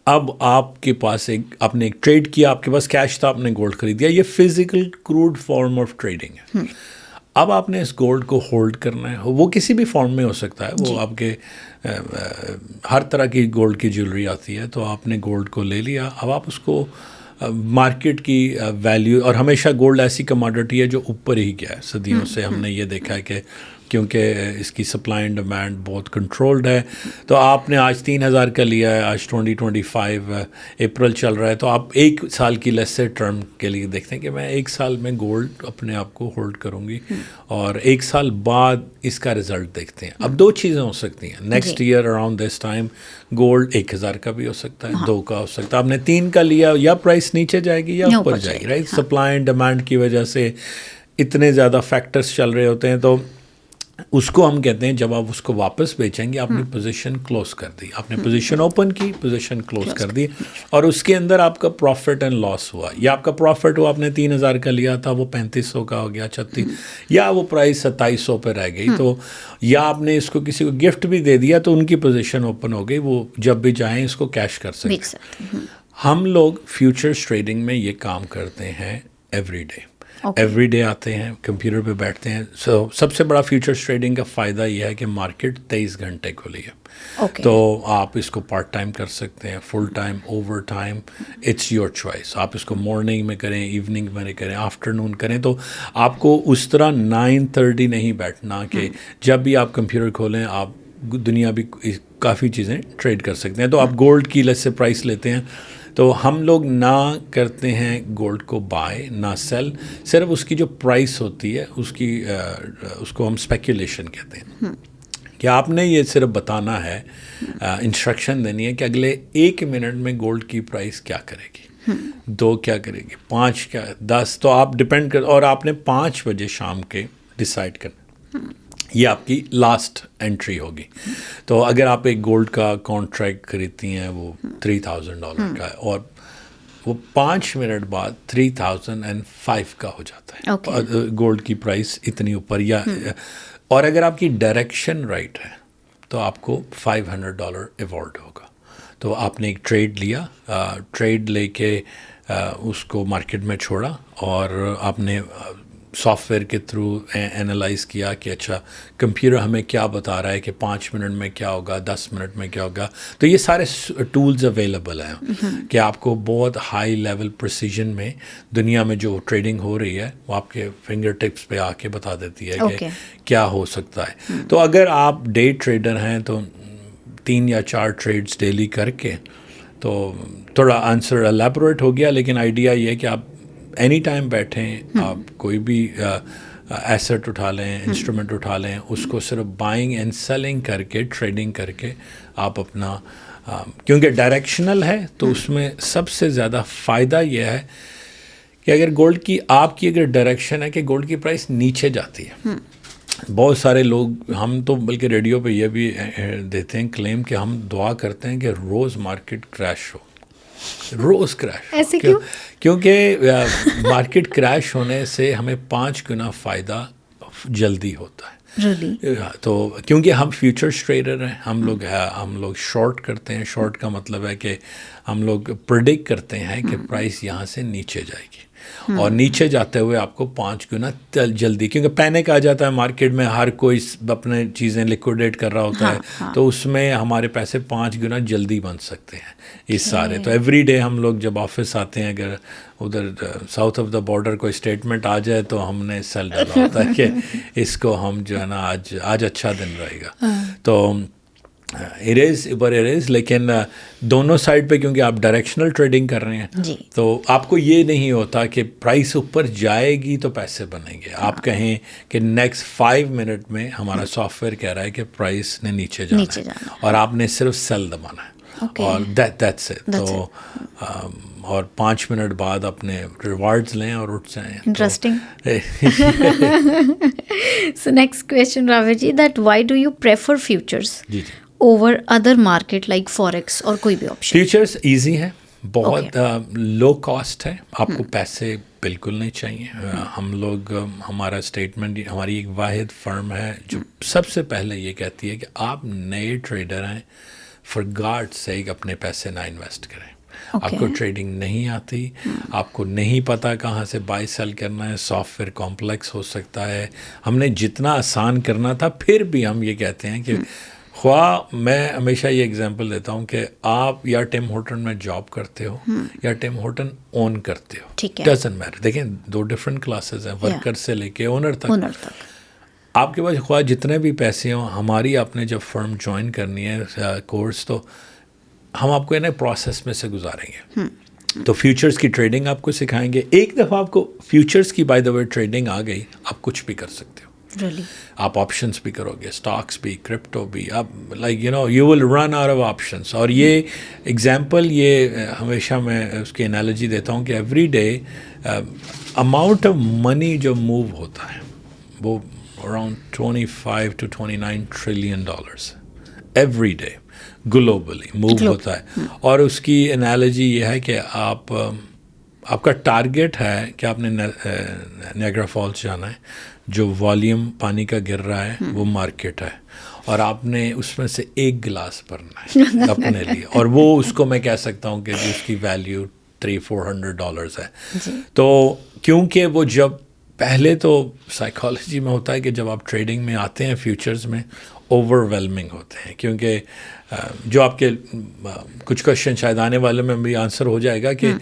अब आपके पास आपने एक ट्रेड किया, आपके पास कैश था, आपने गोल्ड खरीद दिया। ये physical crude form of trading है। اب آپ نے اس گولڈ کو ہولڈ کرنا ہے, وہ کسی بھی فارم میں ہو سکتا ہے, وہ آپ کے ہر طرح کی گولڈ کی جیولری آتی ہے, تو آپ نے گولڈ کو لے لیا, اب آپ اس کو مارکیٹ کی ویلیو, اور ہمیشہ گولڈ ایسی کماڈٹی ہے جو اوپر ہی گیا ہے صدیوں سے, ہم نے یہ دیکھا ہے کہ کیونکہ اس کی سپلائی اینڈ ڈیمانڈ بہت کنٹرولڈ ہے, تو آپ نے آج 3,000 کا لیا ہے, آج 2025 اپریل چل رہا ہے, تو آپ ایک سال کی لیس سے ٹرم کے لیے دیکھتے ہیں کہ میں ایک سال میں گولڈ اپنے آپ کو ہولڈ کروں گی, اور ایک سال بعد اس کا رزلٹ دیکھتے ہیں. اب دو چیزیں ہو سکتی ہیں, next year around this time gold 1,000 کا بھی ہو سکتا ہے, 2 کا ہو سکتا ہے, آپ نے 3 کا لیا, یا پرائس نیچے جائے گی یا اوپر جائے گی, رائٹ. سپلائی اینڈ ڈیمانڈ کی وجہ سے اتنے زیادہ فیکٹرز چل رہے ہوتے ہیں, تو اس کو ہم کہتے ہیں جب آپ اس کو واپس بیچیں گے, آپ نے پوزیشن کلوز کر دی, آپ نے پوزیشن اوپن کی, پوزیشن کلوز کر دی, اور اس کے اندر آپ کا پروفٹ اینڈ لاس ہوا, یا آپ کا پروفٹ ہوا, آپ نے 3,000 کا لیا تھا, وہ 3,500 کا ہو گیا, 36, یا وہ پرائس 2,700 پہ رہ گئی, تو یا آپ نے اس کو کسی کو گفٹ بھی دے دیا, تو ان کی پوزیشن اوپن ہو گئی, وہ جب بھی چاہیں اس کو کیش کر سکتے ہیں. ہم لوگ فیوچرز ٹریڈنگ میں یہ کام کرتے ہیں ایوری ڈے. ایوری ڈے آتے ہیں, کمپیوٹر پہ بیٹھتے ہیں. سب سے بڑا فیوچرز ٹریڈنگ کا فائدہ یہ ہے کہ مارکیٹ 23 گھنٹے کھلی ہے, تو آپ اس کو پارٹ ٹائم کر سکتے ہیں, full time, over time, it's your choice. آپ اس کو مارننگ میں کریں, ایوننگ میں کریں, آفٹرنون کریں, تو آپ کو اس طرح 9:30 نہیں بیٹھنا کہ جب بھی آپ کمپیوٹر کھولیں آپ دنیا بھی کافی چیزیں ٹریڈ کر سکتے ہیں. تو آپ گولڈ کی لیس سے پرائس لیتے ہیں, تو ہم لوگ نہ کرتے ہیں گولڈ کو بائی نہ سیل, صرف اس کی جو پرائس ہوتی ہے اس کو ہم اسپیکولیشن کہتے ہیں, کہ آپ نے یہ صرف بتانا ہے, انسٹرکشن دینی ہے کہ اگلے 1 منٹ میں گولڈ کی پرائس کیا کرے گی, 2 کیا کرے گی, 5 کیا, 10, تو آپ ڈپینڈ کر, اور آپ نے 5 بجے شام کے ڈیسائیڈ کرنا, یہ آپ کی لاسٹ انٹری ہوگی. تو اگر آپ ایک گولڈ کا کانٹریکٹ خریدتی ہیں, وہ $3,000 کا ہے, اور وہ 5 منٹ بعد 3,005 کا ہو جاتا ہے, گولڈ کی پرائس اتنی اوپر, یا اور اگر آپ کی ڈائریکشن رائٹ ہے تو آپ کو $500 ایوارڈ ہوگا. تو آپ نے ایک ٹریڈ لیا, ٹریڈ لے کے اس کو مارکیٹ میں چھوڑا, اور آپ نے سافٹ ویئر کے تھرو اینالائز کیا کہ اچھا کمپیوٹر ہمیں کیا بتا رہا ہے کہ 5 منٹ میں کیا ہوگا, 10 منٹ میں کیا ہوگا. تو یہ سارے ٹولز اویلیبل ہیں کہ آپ کو بہت ہائی لیول پریسیجن میں دنیا میں جو ٹریڈنگ ہو رہی ہے وہ آپ کے فنگر ٹپس پہ آ کے بتا دیتی ہے کہ کیا ہو سکتا ہے. تو اگر آپ ڈے ٹریڈر ہیں تو 3 یا 4 ٹریڈز ڈیلی کر کے, تو تھوڑا آنسر الیبوریٹ ہو گیا, لیکن آئیڈیا یہ ہے کہ آپ اینی ٹائم بیٹھیں, آپ کوئی بھی ایسٹ اٹھا لیں, انسٹرومنٹ اٹھا لیں, اس کو صرف بائنگ اینڈ سیلنگ کر کے, ٹریڈنگ کر کے آپ اپنا, کیونکہ ڈائریکشنل ہے تو اس میں سب سے زیادہ فائدہ یہ ہے کہ اگر گولڈ کی آپ کی اگر ڈائریکشن ہے کہ گولڈ کی پرائس نیچے جاتی ہے, بہت سارے لوگ, ہم تو بلکہ ریڈیو پہ یہ بھی دیتے ہیں کلیم کہ ہم دعا کرتے ہیں کہ روز مارکیٹ کریش ہو, روز کریش. ایسے کیوں؟ کیونکہ مارکیٹ کریش ہونے سے ہمیں 5 گنا فائدہ جلدی ہوتا ہے. تو کیونکہ ہم فیوچرز ٹریڈر ہیں, ہم لوگ شارٹ کرتے ہیں. شارٹ کا مطلب ہے کہ ہم لوگ پریڈکٹ کرتے ہیں کہ پرائس یہاں سے نیچے جائے گی, اور نیچے جاتے ہوئے آپ کو 5 گنا جلدی, کیونکہ پینک آ جاتا ہے مارکیٹ میں, ہر کوئی اپنے چیزیں لیکوڈیٹ کر رہا ہوتا ہے, تو اس میں ہمارے پیسے 5 گنا جلدی بن سکتے ہیں اس سارے. تو ایوری ڈے ہم لوگ جب آفس آتے ہیں, اگر ادھر ساؤتھ آف دا بارڈر کوئی اسٹیٹمنٹ آ جائے تو ہم نے سیل ڈالا ہوتا ہے کہ اس کو ہم جو ہے نا آج اچھا دن رہے گا. تو اریز لیکن دونوں سائڈ پہ, کیونکہ آپ ڈائریکشنل ٹریڈنگ کر رہے ہیں, تو آپ کو یہ نہیں ہوتا کہ پرائس اوپر جائے گی تو پیسے بنیں گے. آپ کہیں کہ نیکسٹ 5 منٹ میں ہمارا سافٹ ویئر کہہ رہا ہے کہ پرائس نے نیچے جانا ہے, اور آپ نے صرف سیل دبانا ہے, اور دیٹس اٹ. تو اور 5 منٹ بعد اپنے ریوارڈز لیں اور اٹھ جائیں. Interesting. So next question Ravi ji, that why do you prefer futures over other market like forex اور کوئی بھی آپشن؟ فیوچرز ایزی ہے, بہت لو کاسٹ ہے, آپ کو پیسے بالکل نہیں چاہیے. ہم لوگ, ہمارا اسٹیٹمنٹ, ہماری ایک واحد فرم ہے جو سب سے پہلے یہ کہتی ہے کہ آپ نئے ٹریڈر ہیں, فار گاڈ سیک اپنے پیسے نہ انویسٹ کریں. آپ کو ٹریڈنگ نہیں آتی, آپ کو نہیں پتا کہاں سے بائی سیل کرنا ہے, سافٹ ویئر کمپلیکس ہو سکتا ہے, ہم نے جتنا آسان کرنا تھا پھر بھی ہم یہ کہتے ہیں کہ خواہ, میں ہمیشہ یہ اگزامپل دیتا ہوں کہ آپ یا ٹم ہارٹن میں جاب کرتے ہو یا ٹم ہارٹن اون کرتے ہو, ڈزنٹ میٹر. دیکھیں 2 ڈفرینٹ کلاسز ہیں, ورکر سے لے کے اونر تک. آپ کے پاس خواہ جتنے بھی پیسے ہوں, ہماری آپ نے جب فرم جوائن کرنی ہے کورس, تو ہم آپ کو انہیں پروسیس میں سے گزاریں گے. تو فیوچرز کی ٹریڈنگ آپ کو سکھائیں گے. ایک دفعہ آپ کو فیوچرز کی بائی دا وے ٹریڈنگ آ گئی, آپ کچھ بھی کر سکتے ہو. آپ آپشنس بھی کرو گے, اسٹاکس بھی, کرپٹو بھی, آپ like you will run out of options. اور یہ ایگزامپل, یہ ہمیشہ میں اس کی انالوجی دیتا ہوں کہ every day amount of money جو موو ہوتا ہے وہ around 25 to 29 trillion dollars every day globally move ہوتا ہے. اور اس کی انالوجی یہ ہے کہ آپ کا ٹارگیٹ ہے کہ آپ نے نیاگرا فالس جانا ہے, جو والیوم پانی کا گر رہا ہے وہ مارکیٹ ہے, اور آپ نے اس میں سے 1 گلاس بھرنا ہے اپنے لیے, اور وہ اس کو میں کہہ سکتا ہوں کہ اس کی ویلیو $300-400 ہے. تو کیونکہ وہ جب پہلے تو سائیکالوجی میں ہوتا ہے کہ جب آپ ٹریڈنگ میں آتے ہیں فیوچرز میں اوور ویلمنگ ہوتے ہیں, کیونکہ جو آپ کے کچھ کوشچن شاید آنے والے میں بھی آنسر ہو جائے گا کہ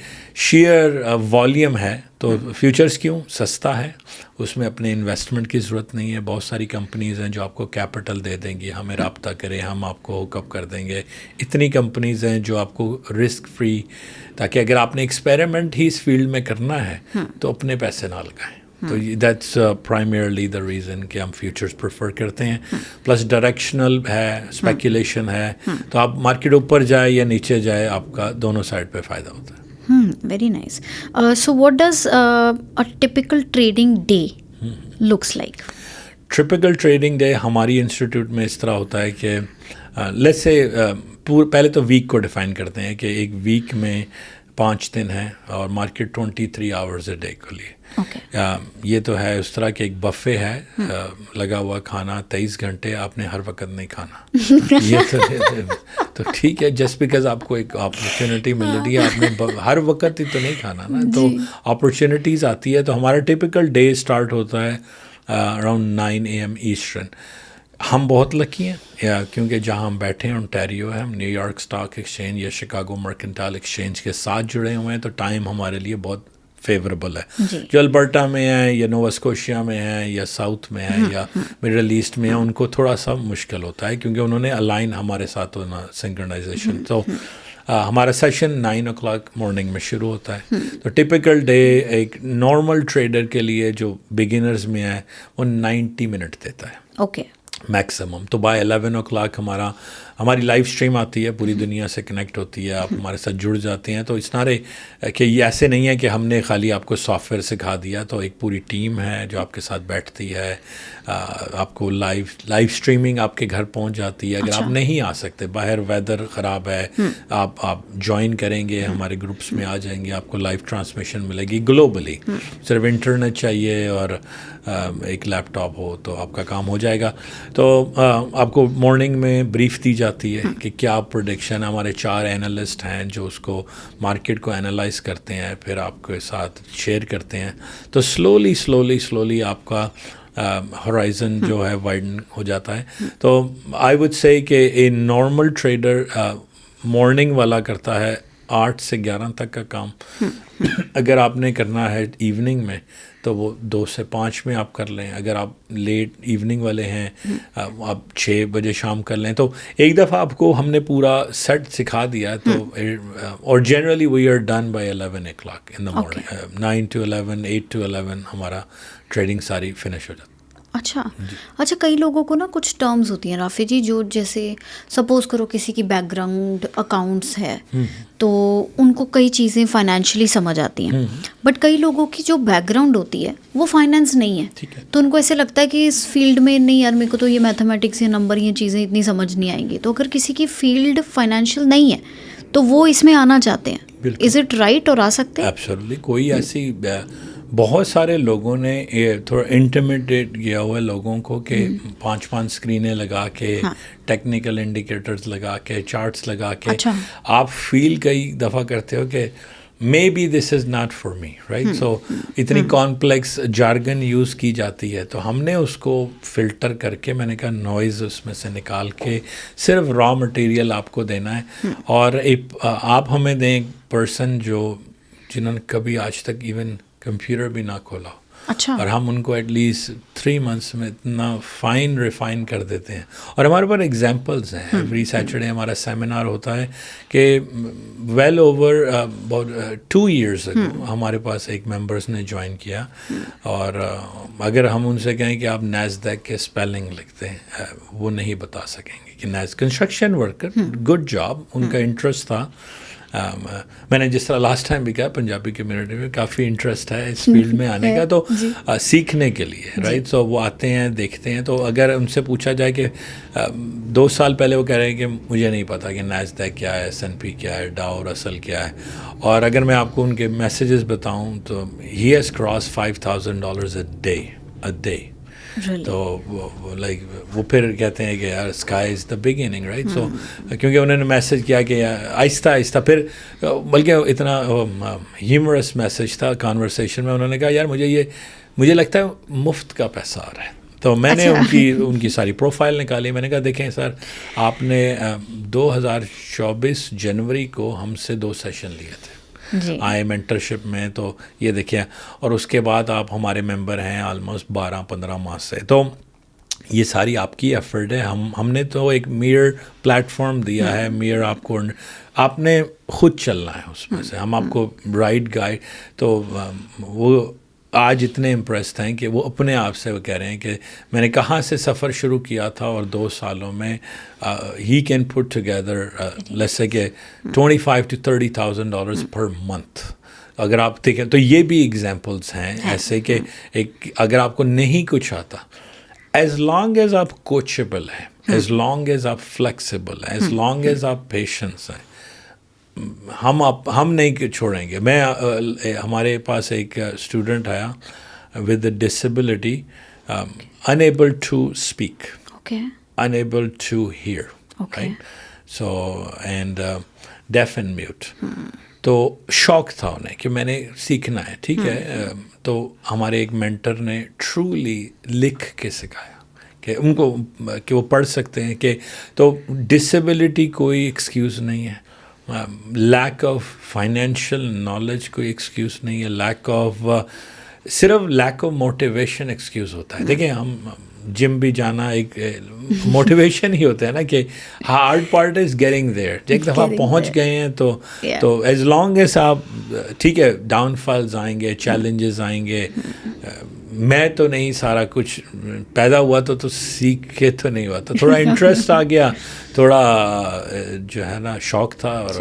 شیئر والیوم ہے تو فیوچرز کیوں سستا ہے, اس میں اپنے انویسٹمنٹ کی ضرورت نہیں ہے. بہت ساری کمپنیز ہیں جو آپ کو کیپٹل دے دیں گی, ہمیں رابطہ کریں, ہم آپ کو ہوک اپ کر دیں گے. اتنی کمپنیز ہیں جو آپ کو رسک فری, تاکہ اگر آپ نے ایکسپیریمنٹ ہی اس فیلڈ میں کرنا ہے تو اپنے پیسے نہ لگائیں. تو دیٹس پرائمرلی دا ریزن کہ ہم فیوچرز پریفر کرتے ہیں. پلس ڈائریکشنل ہے, اسپیکولیشن ہے, تو آپ مارکیٹ اوپر جائے یا نیچے جائے, آپ کا دونوں سائڈ پہ فائدہ ہوتا ہے. Very nice. So what does a typical trading day looks like? Typical trading day ہماری انسٹیٹیوٹ میں اس طرح ہوتا ہے کہ لیٹس سے پہلے تو ویک کو ڈیفائن کرتے ہیں کہ ایک ویک میں 5 دن ہیں اور مارکیٹ 23 آورز اے ڈے کے لیے. یہ تو ہے اس طرح کہ ایک بفے ہے لگا ہوا کھانا 23 گھنٹے, آپ نے ہر وقت نہیں کھانا. یہ تو ٹھیک ہے, جسٹ بیکاز آپ کو ایک اپرچونیٹی مل رہی ہے, آپ نے ہر وقت ہی تو نہیں کھانا نا, تو اپرچونیٹیز آتی ہے. تو ہمارا ٹپیکل ڈے اسٹارٹ ہوتا ہے اراؤنڈ 9 AM ایسٹرن. ہم بہت لکی ہیں کیونکہ جہاں ہم بیٹھے ہیں انٹیریو ہے, ہم نیو یارک اسٹاک ایکسچینج یا شکاگو مرکنٹائل ایکسچینج کے ساتھ جڑے ہوئے ہیں, تو ٹائم ہمارے لیے بہت فیوریبل ہے. جو البرٹا میں ہیں یا نووا اسکوشیا میں ہیں یا ساؤتھ میں ہیں یا مڈل ایسٹ میں ہیں, ان کو تھوڑا سا مشکل ہوتا ہے کیونکہ انہوں نے الائن ہمارے ساتھ ہونا, سنکرنائزیشن. تو ہمارا سیشن 9 o'clock مارننگ میں شروع ہوتا ہے. تو ٹپیکل ڈے ایک نارمل ٹریڈر کے لیے جو بگنرز میں ہے وہ 90 منٹ دیتا ہے میکسیمم. تو بائی 11 o'clock ہماری لائیو اسٹریم آتی ہے, پوری دنیا سے کنیکٹ ہوتی ہے, آپ ہمارے ساتھ جڑ جاتے ہیں. تو اس نارے کہ یہ ایسے نہیں ہے کہ ہم نے خالی آپ کو سافٹ ویئر سکھا دیا, تو ایک پوری ٹیم ہے جو آپ کے ساتھ بیٹھتی ہے, آپ کو لائیو اسٹریمنگ آپ کے گھر پہنچ جاتی ہے. اگر آپ نہیں آ سکتے, باہر ویدر خراب ہے, آپ جوائن کریں گے ہمارے گروپس میں, آ جائیں گے, آپ کو لائیو ٹرانسمیشن ملے گی گلوبلی. صرف انٹرنیٹ چاہیے اور ایک لیپ ٹاپ ہو تو آپ کا کام ہو جائے گا. تو آپ کو مارننگ میں بریف دی جاتی ہے کہ کیا پروڈکشن. ہمارے 4 اینالسٹ ہیں جو اس کو مارکیٹ کو اینالائز کرتے ہیں, پھر آپ کے ساتھ شیئر کرتے ہیں. تو سلولی آپ کا ہورائزن جو ہے وائڈن ہو جاتا ہے. تو آئی وڈ سے کہ اے نارمل ٹریڈر مارننگ والا کرتا ہے 8 سے 11 تک کا کام. اگر آپ نے کرنا ہے ایوننگ میں تو وہ 2 سے 5 میں آپ کر لیں. اگر آپ لیٹ ایوننگ والے ہیں آپ 6 بجے شام کر لیں. تو ایک دفعہ آپ کو ہم نے پورا سیٹ سکھا دیا تو, اور generally we are done by 11 o'clock in the morning. 9 to 11 8 to 11 ہمارا ٹریڈنگ ساری فنش ہو جاتی. اچھا کئی لوگوں کو نا کچھ ٹرمز ہوتی ہیں رافی جی, جو جیسے سپوز کرو کسی کی بیک گراؤنڈ اکاؤنٹس ہے تو ان کو کئی چیزیں فائنینشلی سمجھ آتی ہیں, بٹ کئی لوگوں کی جو بیک گراؤنڈ ہوتی ہے وہ فائنینس نہیں ہے, تو ان کو ایسے لگتا ہے کہ اس فیلڈ میں نہیں یار میرے کو تو یہ میتھمیٹکس یا نمبر یہ چیزیں اتنی سمجھ نہیں آئیں گی. تو اگر کسی کی فیلڈ فائنینشیل نہیں ہے تو وہ اس میں آنا چاہتے ہیں, از اٹ رائٹ, اور آ سکتے ہیں؟ ایبسولوٹلی. کوئی ایسی بہت سارے لوگوں نے یہ تھوڑا انٹیمیڈیٹ کیا ہوا ہے لوگوں کو کہ 5 اسکرینیں لگا کے ٹیکنیکل انڈیکیٹرز لگا کے چارٹس لگا کے آپ فیل کئی دفعہ کرتے ہو کہ maybe this is not for me, right. So اتنی کمپلیکس جارگن یوز کی جاتی ہے، تو ہم نے اس کو فلٹر کر کے میں نے کہا نوائز اس میں سے نکال کے صرف را مٹیریل آپ کو دینا ہے، اور آپ ہمیں دیں ایک پرسن جنہوں نے کبھی آج تک ایون کمپیوٹر بھی نہ کھولا، اور ہم ان کو ایٹ لیسٹ 3 منتھس میں اتنا فائن ریفائن کر دیتے ہیں. اور ہمارے پاس ایگزامپلس ہیں. ایوری سیٹرڈے ہمارا سیمینار ہوتا ہے کہ ویل اوور اباؤٹ 2 years اگو ہمارے پاس ایک ممبرس نے جوائن کیا، اور اگر ہم ان سے کہیں کہ آپ نیزڈیک کے اسپیلنگ لکھتے ہیں وہ نہیں بتا سکیں گے کہ کنسٹرکشن ورکر، گڈ جاب، ان کا انٹرسٹ تھا. میں نے جس طرح لاسٹ ٹائم بھی کہا پنجابی کمیونٹی میں کافی انٹرسٹ ہے اس فیلڈ میں آنے کا، تو سیکھنے کے لیے، رائٹ. سو وہ آتے ہیں، دیکھتے ہیں. تو اگر ان سے پوچھا جائے کہ 2 سال پہلے وہ کہہ رہے ہیں کہ مجھے نہیں پتا کہ نیزڈیک کیا ہے، S&P کیا ہے، ڈاؤ رسل کیا ہے، اور اگر میں آپ کو ان کے میسیجز بتاؤں تو he has cross $5,000 a day. تو لائک وہ پھر کہتے ہیں کہ یار sky is the beginning, right. So کیونکہ انہوں نے میسیج کیا کہ آہستہ آہستہ، پھر بلکہ اتنا ہیومرس میسیج تھا کانورسیشن میں، انہوں نے کہا یار مجھے لگتا ہے مفت کا پیسہ آ رہا ہے. تو میں نے ان کی ساری پروفائل نکالی. میں نے کہا دیکھیں سر، آپ نے 2024 جنوری کو ہم سے 2 سیشن لیے تھے آئے مینٹرشپ میں، تو یہ دیکھیں، اور اس کے بعد آپ ہمارے ممبر ہیں آلموسٹ 12-15 ماہ سے. تو یہ ساری آپ کی ایفرٹ ہے. ہم نے تو ایک میئر پلیٹ فارم دیا ہے، میئر آپ نے خود چلنا ہے اس میں سے، ہم آپ کو رائٹ گائیڈ. تو وہ آج اتنے امپریسڈ ہیں کہ وہ اپنے آپ سے وہ کہہ رہے ہیں کہ میں نے کہاں سے سفر شروع کیا تھا، اور 2 سالوں میں he can put together let's say کہ $25,000 to $30,000 پر منتھ. اگر آپ دیکھیں تو یہ بھی ایگزامپلس ہیں ایسے کہ اگر آپ کو نہیں کچھ آتا، ایز لانگ ایز آپ کوچیبل ہیں، ایز لانگ ایز آپ فلیکسیبل ہیں، ایز لانگ ایز آپ پیشنس ہیں، ہم نہیں چھوڑیں گے. ہمارے پاس ایک اسٹوڈنٹ آیا with disability, unable to speak, unable to hear, right? So and deaf and mute. تو شوق تھا انہیں کہ میں نے سیکھنا ہے، ٹھیک ہے. تو ہمارے ایک مینٹر نے ٹرولی لکھ کے سکھایا کہ ان کو کہ وہ پڑھ سکتے ہیں. کہ تو ڈسیبلٹی کوئی ایکسکیوز نہیں ہے، لیک آف فائنینشیل نالج کوئی ایکسکیوز نہیں ہے، صرف لیک آف موٹیویشن ایکسکیوز ہوتا ہے. دیکھیں ہم جم بھی جانا ایک موٹیویشن ہی ہوتا ہے نا، کہ hard part is getting there. ایک دفعہ پہنچ گئے ہیں تو ایز لانگ ایز آپ، ٹھیک ہے، ڈاؤن فالز آئیں گے، چیلنجز آئیں گے. میں تو نہیں سارا کچھ پیدا ہوا تو سیکھ کے تو نہیں ہوا، تو تھوڑا انٹرسٹ آ گیا، تھوڑا جو ہے نا شوق تھا، اور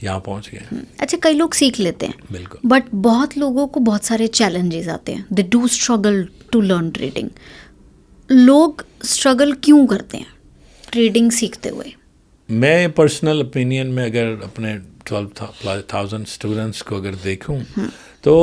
یہاں پہنچ گئے. اچھا، کئی لوگ سیکھ لیتے ہیں بالکل، بٹ بہت لوگوں کو بہت سارے چیلنجز آتے ہیں. They do struggle to learn trading. لوگ اسٹرگل کیوں کرتے ہیں ٹریڈنگ سیکھتے ہوئے؟ میں پرسنل اوپینین میں اگر اپنے 12,000 اسٹوڈنٹس کو اگر دیکھوں تو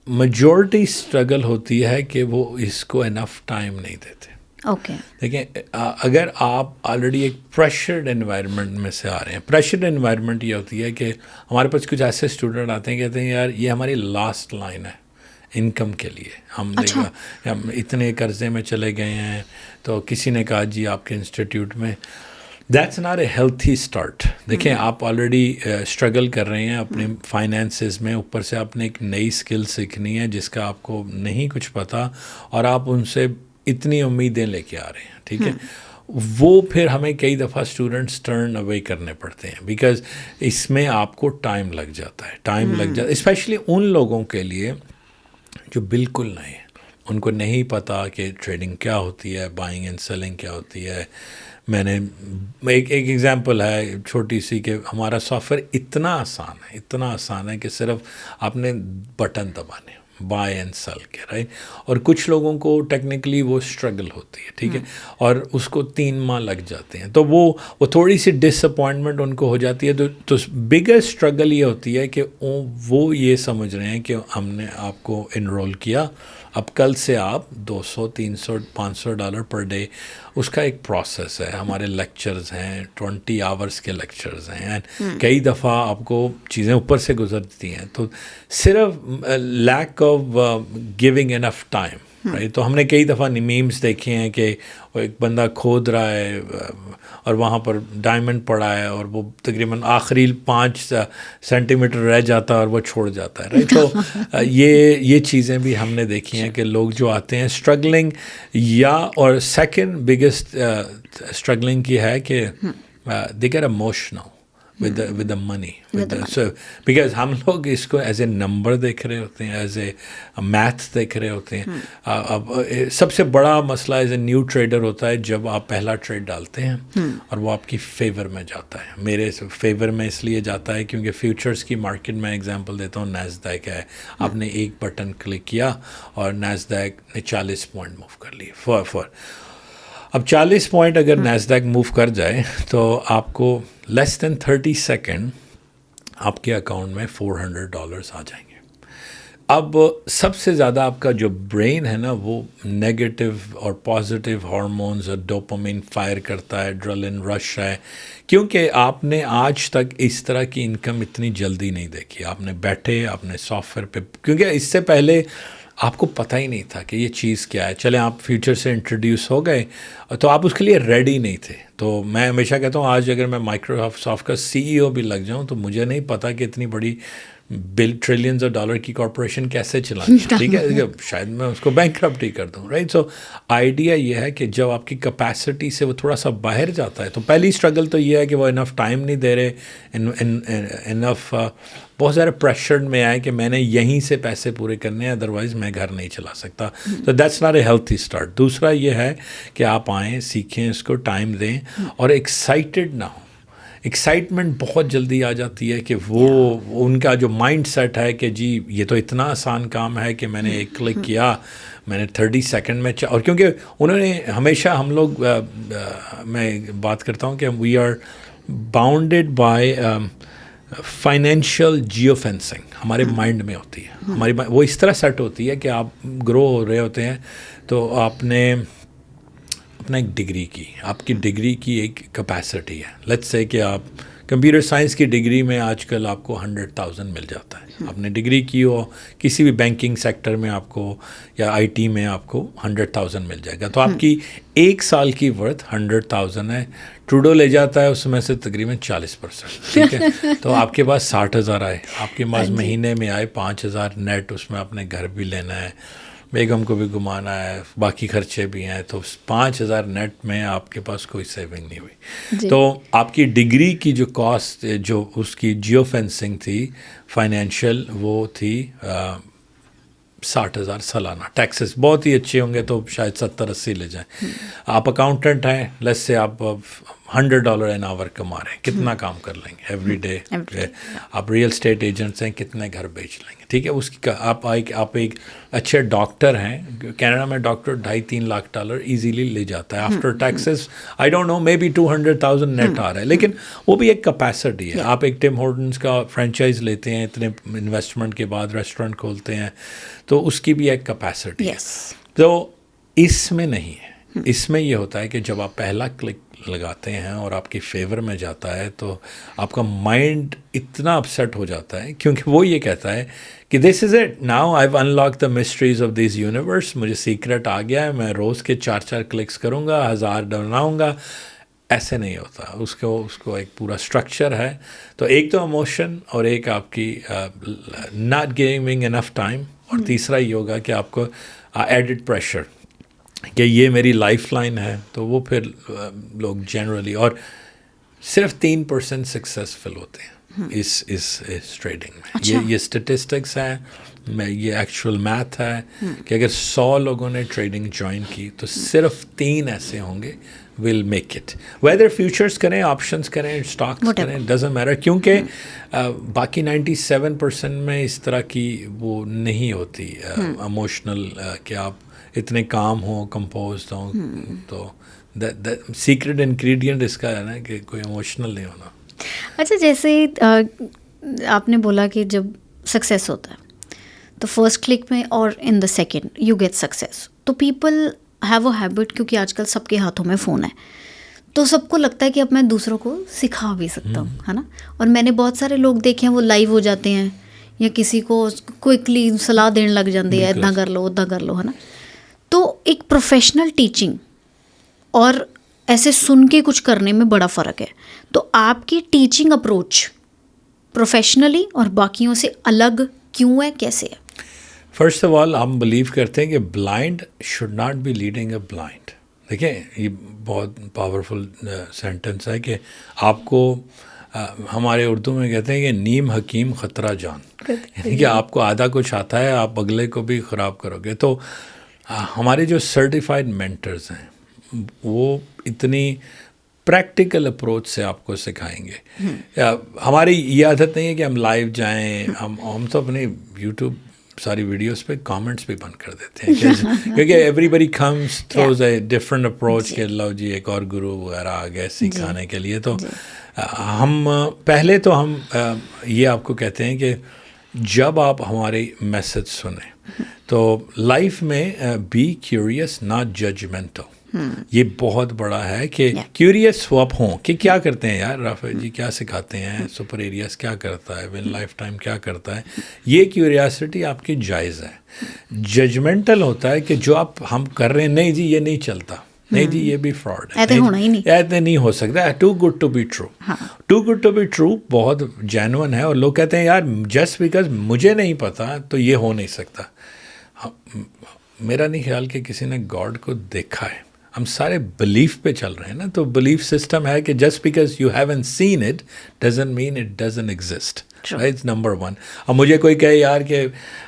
میجورٹی اسٹرگل ہوتی ہے کہ وہ اس کو انف ٹائم نہیں دیتے. اوکے، دیکھیں اگر آپ آلریڈی ایک پریشرڈ انوائرمنٹ میں سے آ رہے ہیں، پریشرڈ انوائرمنٹ یہ ہوتی ہے کہ ہمارے پاس کچھ ایسے اسٹوڈنٹ آتے ہیں کہتے ہیں یار یہ ہماری لاسٹ لائن ہے انکم کے لیے. ہم اتنے قرضے میں چلے گئے ہیں، تو کسی نے کہا جی آپ کے انسٹیٹیوٹ میں، that's not a healthy start. دیکھیں آپ آلریڈی اسٹرگل کر رہے ہیں اپنے فائنینسز میں، اوپر سے آپ نے ایک نئی اسکل سیکھنی ہے جس کا آپ کو نہیں کچھ پتہ، اور آپ ان سے اتنی امیدیں لے کے آ رہے ہیں، ٹھیک ہے. وہ پھر ہمیں کئی دفعہ اسٹوڈنٹس ٹرن اوے کرنے پڑتے ہیں، بیکاز اس میں آپ کو ٹائم لگ جاتا ہے، اسپیشلی ان لوگوں کے لیے جو بالکل نئے ہیں، ان کو نہیں پتہ کہ ٹریڈنگ کیا ہوتی ہے، بائنگ اینڈ سیلنگ کیا ہوتی ہے. میں نے ایک ایگزامپل ہے چھوٹی سی کہ ہمارا سافٹ ویئر اتنا آسان ہے کہ صرف آپ نے بٹن دبانے، बाय एंड सेल के, राइट. और कुछ लोगों को टेक्निकली वो स्ट्रगल होती है, ठीक है, और उसको 3 माह लग जाते हैं, तो वो थोड़ी सी डिसअपॉइंटमेंट उनको हो जाती है. तो बिगेस्ट स्ट्रगल ये होती है कि वो ये समझ रहे हैं कि हमने आपको इनरोल किया, अब कल से आप $200, $300, $500 पर डे, उसका एक प्रोसेस है. हमारे लेक्चर्स हैं, 20 आवर्स के लेक्चर्स हैं, एंड कई दफ़ा आपको चीज़ें ऊपर से गुजरती हैं. तो सिर्फ lack of giving enough time, right. तो हमने कई दफ़ा मीम्स देखे हैं कि वो एक बंदा खोद रहा है और वहाँ पर डायमंड पड़ा है और वो तकरीबन आखिरी 5 सेंटीमीटर रह जाता है और वो छोड़ जाता है, राइट. तो ये चीज़ें भी हमने देखी हैं कि लोग जो आते हैं स्ट्रगलिंग, या और सेकंड बिगेस्ट स्ट्रगलिंग की है कि they get emotional with the money, so because हम लोग इसको एज ए नंबर देख रहे होते हैं, एज ए मैथ देख रहे होते हैं. अब सबसे बड़ा मसला एज ए न्यू ट्रेडर होता है जब आप पहला ट्रेड डालते हैं और वो आपकी फेवर में जाता है. मेरे फेवर में इसलिए जाता है क्योंकि फ्यूचर्स की मार्केट में एग्जांपल देता हूँ, नैस्डैक है, आपने एक बटन क्लिक किया और नैस्डैक ने 40 पॉइंट मूव कर लिए फॉर अब 40 पॉइंट अगर नैस्डैक मूव कर जाए तो आपको लेस देन 30 सेकेंड आपके अकाउंट में $400 आ जाएंगे. अब सबसे ज़्यादा आपका जो ब्रेन है ना, वो नेगेटिव और पॉजिटिव हार्मोन्स और डोपामिन फायर करता है, एड्रेनलिन रश है, क्योंकि आपने आज तक इस तरह की इनकम इतनी जल्दी नहीं देखी. आपने बैठे, आपने सॉफ्टवेयर पे, क्योंकि इससे पहले आपको पता ही नहीं था कि ये चीज़ क्या है. चले आप फ्यूचर से इंट्रोड्यूस हो गए तो आप उसके लिए रेडी नहीं थे. तो मैं हमेशा कहता हूँ, आज अगर मैं माइक्रोसॉफ्ट का CEO भी लग जाऊँ तो मुझे नहीं पता कि इतनी बड़ी ट्रिलियंस ऑफ डॉलर की कॉरपोरेशन कैसे चलानी है, ठीक है, शायद मैं उसको बैंकरप्ट ही कर दूँ, राइट. सो आइडिया ये है कि जब आपकी कैपेसिटी से वो थोड़ा सा बाहर जाता है, तो पहली स्ट्रगल तो ये है कि वो इनफ टाइम नहीं दे रहे, इनफ बहुत सारे प्रेशर में आए कि मैंने यहीं से पैसे पूरे करने हैं, अदरवाइज़ मैं घर नहीं चला सकता. तो that's not a healthy start. दूसरा ये है कि आप आएँ, सीखें, इसको टाइम दें और एक्साइटेड ना हो. एक्साइटमेंट बहुत जल्दी आ जाती है कि वो उनका जो माइंड सेट है कि जी ये तो इतना आसान काम है कि मैंने एक क्लिक किया, मैंने 30 सेकंड में और क्योंकि उन्होंने हमेशा हम लोग मैं बात करता हूँ कि we are bounded by financial geo fencing हमारे माइंड में होती है. हमारी वो इस तरह सेट होती है कि आप ग्रो हो रहे होते हैं तो आपने अपना एक डिग्री की, आपकी डिग्री की एक कैपेसिटी है. लेट्स से कि आप कंप्यूटर साइंस की डिग्री में आजकल आपको 100,000 मिल जाता है. आपने डिग्री की हो किसी भी बैंकिंग सेक्टर में आपको या IT में आपको 100,000 मिल जाएगा. तो आपकी 1 साल की वर्थ 100,000 है. ट्रूडो ले जाता है उसमें से तकरीबन 40%, ठीक है. तो आपके पास 60,000 आए, आपके पास महीने में आए 5,000 नेट, उसमें आपने घर भी लेना है, बेगम को भी घुमाना है, बाकी खर्चे भी हैं, तो 5,000 नेट में आपके पास कोई सेविंग नहीं हुई. तो आपकी डिग्री की जो कॉस्ट, जो उसकी जियो फेंसिंग थी फाइनेंशियल, वो थी 60,000 सालाना. टैक्सेस बहुत ही अच्छे होंगे तो शायद 70-80 ले जाएं. आप अकाउंटेंट हैं, लेट्स से आप $100 एन आवर कमा रहे हैं, कितना काम कर लेंगे एवरी डे. आप रियल स्टेट एजेंट्स हैं, कितने घर बेच लेंगे, ठीक है. उसकी आप एक अच्छे डॉक्टर हैं, कनाडा में डॉक्टर $2.5-3 लाख इजीली ले जाता है after taxes. I don't know, maybe 200,000 net आ रहा है, लेकिन वो भी एक कैपेसिटी है. आप एक टिम हॉर्टन्स का फ्रेंचाइज लेते हैं, इतने इन्वेस्टमेंट के बाद रेस्टोरेंट खोलते हैं, तो उसकी भी एक कैपेसिटी है. तो इसमें नहीं है. इसमें ये होता है कि जब आप पहला क्लिक लगाते हैं और आपकी फेवर में जाता है तो आपका माइंड इतना अपसेट हो जाता है, क्योंकि वो ये कहता है कि this is it, now I have unlock the mysteries of this universe, मुझे सीक्रेट आ गया है, मैं रोज़ के 4-4 क्लिक्स करूँगा, 1000 बनाऊँगा. ऐसे नहीं होता. उसको एक पूरा स्ट्रक्चर है. तो एक तो इमोशन और एक आपकी नॉट गिविंग इनफ टाइम, और तीसरा ये होगा कि आपको एडिड प्रेशर कि ये मेरी लाइफ लाइन है. तो वो फिर लोग जनरली, और सिर्फ 3% सक्सेसफुल होते हैं इस ट्रेडिंग में. ये स्टेटिस्टिक्स है, ये एक्चुअल मैथ है कि अगर 100 लोगों ने ट्रेडिंग ज्वाइन की तो सिर्फ 3 ऐसे होंगे will make it. Whether futures करें, ऑप्शंस करें, स्टॉक्स करें, डजेंट मैटर, क्योंकि बाकी 97% में इस तरह की वो नहीं होती इमोशनल कि आप इतने काम हो, कंपोज हो. तो सीक्रेट इंग्रेडिएंट इसका है ना कि कोई इमोशनल नहीं होना. अच्छा, जैसे आपने बोला कि जब सक्सेस होता है तो फर्स्ट क्लिक में और in the second you get success, तो पीपल हैव अ हैबिट, क्योंकि आजकल सबके हाथों में फ़ोन है, तो सबको लगता है कि अब मैं दूसरों को सिखा भी सकता हूँ, है ना. और मैंने बहुत सारे लोग देखे हैं वो लाइव हो जाते हैं या किसी को क्विकली सलाह देने लग जाती है, इतना कर लो, उतना कर लो, है ना. तो एक प्रोफेशनल टीचिंग और ऐसे सुन के कुछ करने में बड़ा फ़र्क है. तो आपकी टीचिंग अप्रोच प्रोफेशनली और बाकियों से अलग क्यों है, कैसे है? फर्स्ट ऑफ ऑल हम बिलीव करते हैं कि blind should not be leading a blind. देखें, ये बहुत पावरफुल सेंटेंस है कि आपको हमारे उर्दू में कहते हैं कि नीम हकीम ख़तरा जान, यानी कि आपको आधा कुछ आता है, आप अगले को भी ख़राब करोगे. तो हमारे जो सर्टिफाइड मेंटर्स हैं वो इतनी प्रैक्टिकल अप्रोच से आपको सिखाएंगे. हमारी ये आदत नहीं है कि हम लाइव जाएं, हम तो अपने यूट्यूब सारी वीडियोस पे कमेंट्स भी बंद कर देते हैं क्योंकि everybody comes throws a different approach के लो जी एक और गुरु वगैरह आ गए सिखाने के लिए. तो हम पहले तो हम ये आपको कहते हैं कि जब आप हमारे मैसेज सुने तो लाइफ में बी क्यूरियस नॉट जजमेंटल. ये बहुत बड़ा है कि क्यूरियस आप हों कि क्या करते हैं यार राफेल जी, क्या सिखाते हैं, सुपर एरियाज क्या करता है, विन लाइफ टाइम क्या करता है. ये क्यूरियासिटी आपकी जायज़ है. जजमेंटल होता है कि जो आप हम कर rहे हैं, नहीं जी ये नहीं चलता, नहीं जी ये भी फ्रॉड है, ऐसे नहीं हो सकता, too good to be true. Too good to be true बहुत जेन्युइन है. और लोग कहते हैं यार जस्ट बिकॉज मुझे नहीं पता तो ये हो नहीं सकता. मेरा नहीं ख्याल कि किसी ने गॉड को देखा है. हम सारे बिलीफ पे चल रहे हैं ना. तो बिलीफ सिस्टम है कि just because you haven't seen it doesn't mean it doesn't exist. Right, number 1. अब मुझे कोई कहे यार कि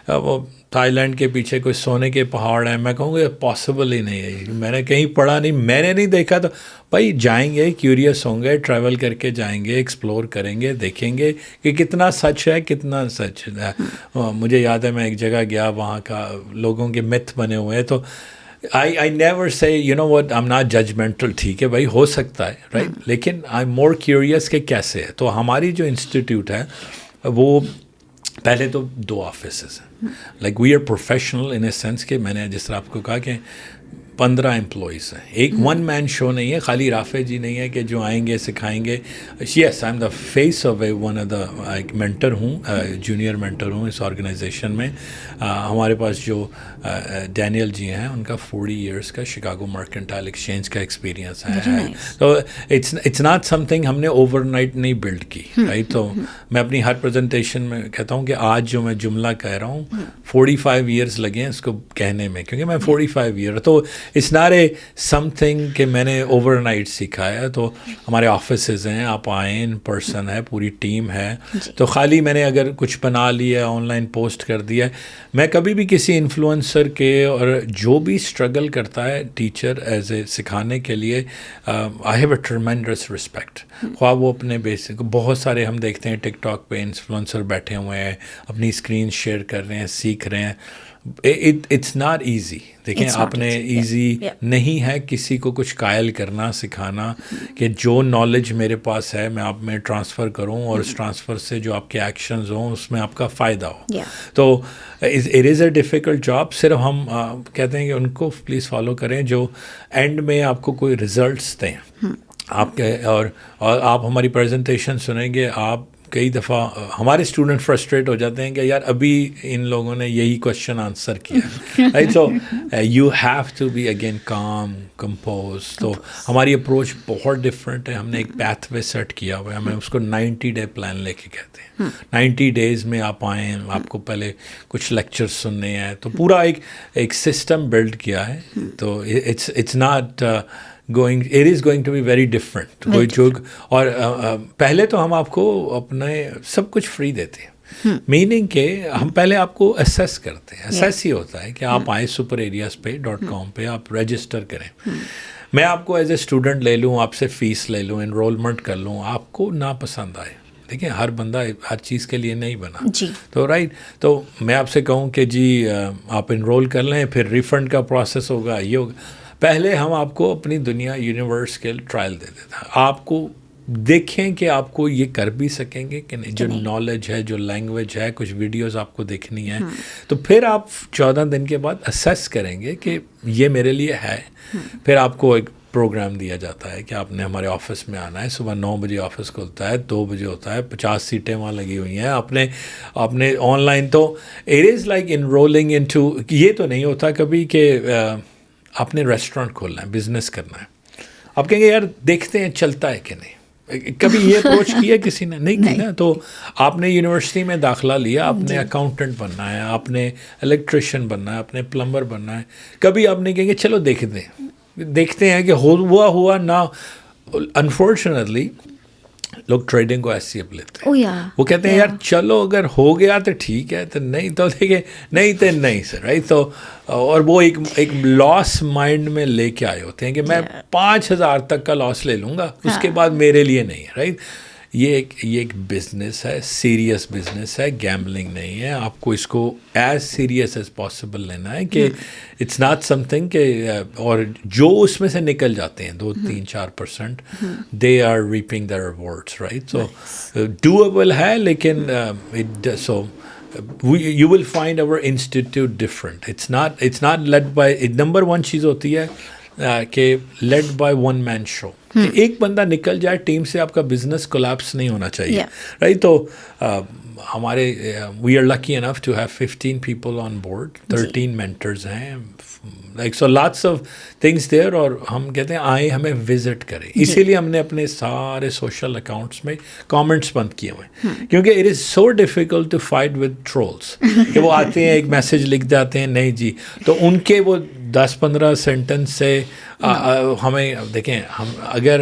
वो थाईलैंड के पीछे कोई सोने के पहाड़ हैं, मैं कहूँगा पॉसिबल ही नहीं है, मैंने कहीं पढ़ा नहीं, मैंने नहीं देखा. तो भाई जाएंगे, क्यूरियस होंगे, ट्रैवल करके जाएंगे, एक्सप्लोर करेंगे, देखेंगे कि कितना सच है, कितना सच है. मुझे याद है मैं एक जगह गया, वहाँ का लोगों के मिथ बने हुए हैं. तो I never say, you know what, I'm not judgmental. ठीक है भाई, हो सकता है, राइट, लेकिन I'm more curious कि कैसे है. तो हमारी जो इंस्टीट्यूट है वो पहले तो 2 ऑफिसेस हैं. Like we are professional in a sense कि मैंने जिस तरह आपको कहा कि 15 एम्प्लॉयज़ हैं. एक वन मैन शो नहीं है, खाली राफे जी नहीं है कि जो आएंगे सिखाएंगे. Yes, I am the face of A one of the एक मेंटर हूँ, जूनियर मेंटर हूँ इस ऑर्गेनाइजेशन में. हमारे पास जो डैनियल जी हैं उनका 40 इयर्स का शिकागो मर्केंटाइल एक्सचेंज का एक्सपीरियंस है. तो इट्स नॉट समथिंग हमने ओवरनाइट नहीं बिल्ड की, राइट. तो मैं अपनी हर प्रेजेंटेशन में कहता हूँ कि आज जो मैं जुमला कह रहा हूँ 45 ईयर्स लगे हैं इसको कहने में, क्योंकि मैं 45 ईयर. तो इट्स नॉट ए समथिंग कि मैंने ओवरनाइट सीखा है. तो हमारे ऑफिसेज हैं, आप आए, इन पर्सन है, पूरी टीम है. तो खाली मैंने अगर कुछ बना लिया, ऑनलाइन पोस्ट कर दिया, मैं कभी भी किसी इन्फ्लुएंसर के और जो भी स्ट्रगल करता है टीचर एज ए सिखाने के लिए, I have a tremendous respect. ख्वाह वो अपने बेसिक, बहुत सारे हम देखते हैं टिकटॉक पे इन्फ्लुएंसर बैठे हुए हैं, अपनी स्क्रीन शेयर कर रहे हैं, सीख रहे हैं. It's not easy. देखें, आपने ईजी नहीं है किसी को कुछ कायल करना, सिखाना कि जो नॉलेज मेरे पास है मैं आप में ट्रांसफ़र करूं और उस ट्रांसफ़र से जो आपके एक्शंस हों उसमें आपका फ़ायदा हो. तो it is a difficult job. सिर्फ हम कहते हैं कि उनको प्लीज़ फॉलो करें जो एंड में आपको कोई रिजल्ट्स दें आपके. और आप हमारी प्रेजेंटेशन सुनेंगे, आप कई दफ़ा हमारे स्टूडेंट फ्रस्ट्रेट हो जाते हैं कि यार अभी इन लोगों ने यही क्वेश्चन आंसर किया, right. So you have to be again calm, compose. तो हमारी अप्रोच बहुत डिफरेंट है. हमने एक पैथवे सेट किया हुआ है, हमें उसको 90 डे प्लान लेके कहते हैं. 90 डेज़ में आप आएँ, आपको पहले कुछ लेक्चर्स सुनने हैं, तो पूरा एक सिस्टम बिल्ड किया है. तो it's not going to be very different. کوئی جو اور پہلے تو ہم آپ کو اپنے سب کچھ فری دیتے ہیں، میننگ کہ ہم پہلے آپ کو اسیس کرتے ہیں. اسیس ہی ہوتا ہے کہ آپ آئیں superareas.com پہ آپ رجسٹر کریں. میں آپ کو ایز اے اسٹوڈنٹ لے لوں، آپ سے فیس لے لوں، انرولمنٹ کر لوں، آپ کو ناپسند آئے. دیکھیں ہر بندہ ہر چیز کے لیے نہیں بنا تو رائٹ. تو میں آپ سے کہوں کہ جی آپ انرول کر لیں، پھر ریفنڈ کا پروسیس ہوگا، یہ ہوگا. پہلے ہم آپ کو اپنی دنیا یونیورس کے ٹرائل دیتے تھے، آپ کو دیکھیں کہ آپ کو یہ کر بھی سکیں گے کہ نہیں. جو نالج ہے، جو لینگویج ہے، کچھ ویڈیوز آپ کو دیکھنی ہے، تو پھر آپ 14 دن کے بعد اسیس کریں گے کہ یہ میرے لیے ہے. پھر آپ کو ایک پروگرام دیا جاتا ہے کہ آپ نے ہمارے آفس میں آنا ہے. صبح 9 بجے آفس کھلتا ہے، 2 بجے ہوتا ہے، 50 سیٹیں وہاں لگی ہوئی ہیں. آپ نے آن لائن تو اٹ از لائک انرولنگ انٹو. یہ تو نہیں ہوتا کبھی کہ آپ نے ریسٹورینٹ کھولنا ہے، بزنس کرنا ہے، آپ کہیں گے یار دیکھتے ہیں چلتا ہے کہ نہیں. کبھی یہ اپروچ کیا کسی نے؟ نہیں کی نا. تو آپ نے یونیورسٹی میں داخلہ لیا، آپ نے اکاؤنٹنٹ بننا ہے، آپ نے الیکٹریشین بننا ہے، آپ نے پلمبر بننا ہے. کبھی آپ نے کہیں گے چلو دیکھتے ہیں کہ ہوا نہ. انفارچونیٹلی لوگ ٹریڈنگ کو ایسی اب لیتے ہیں، وہ کہتے ہیں یار چلو اگر ہو گیا تو ٹھیک ہے، تو نہیں تو دیکھیں نہیں تو نہیں سر. رائٹ. تو اور وہ ایک لاس مائنڈ میں لے کے آئے ہوتے ہیں کہ میں 5,000 تک کا لاس لے لوں گا، اس کے بعد میرے لیے نہیں ہے. رائٹ. یہ ایک بزنس ہے، سیریس بزنس ہے، گیمبلنگ نہیں ہے. آپ کو اس کو ایز سیریس ایز پاسبل لینا ہے کہ اٹس ناٹ سم تھنگ کہ اور جو اس میں سے نکل جاتے ہیں 2-3-4% they are reaping their rewards. Right. So doable ہے، لیکن سو you will find our institute different. It's not led by number one چیز ہوتی ہے کہ led by one man show. ایک بندہ نکل جائے ٹیم سے، آپ کا بزنس کولیپس نہیں ہونا چاہیے. رائٹ. تو ہمارے we are lucky enough to have 15 people on board, 13 mentors ہیں، like so lots of things there. اور ہم کہتے ہیں آئیں ہمیں وزٹ کریں. اسی لیے ہم نے اپنے سارے سوشل اکاؤنٹس میں کامنٹس بند کیے ہوئے ہیں، کیونکہ it is so difficult to fight with trolls کہ وہ آتے ہیں ایک میسیج لکھ جاتے ہیں نہیں جی، تو ان کے وہ 10-15 سینٹنس سے ہمیں دیکھیں. ہم اگر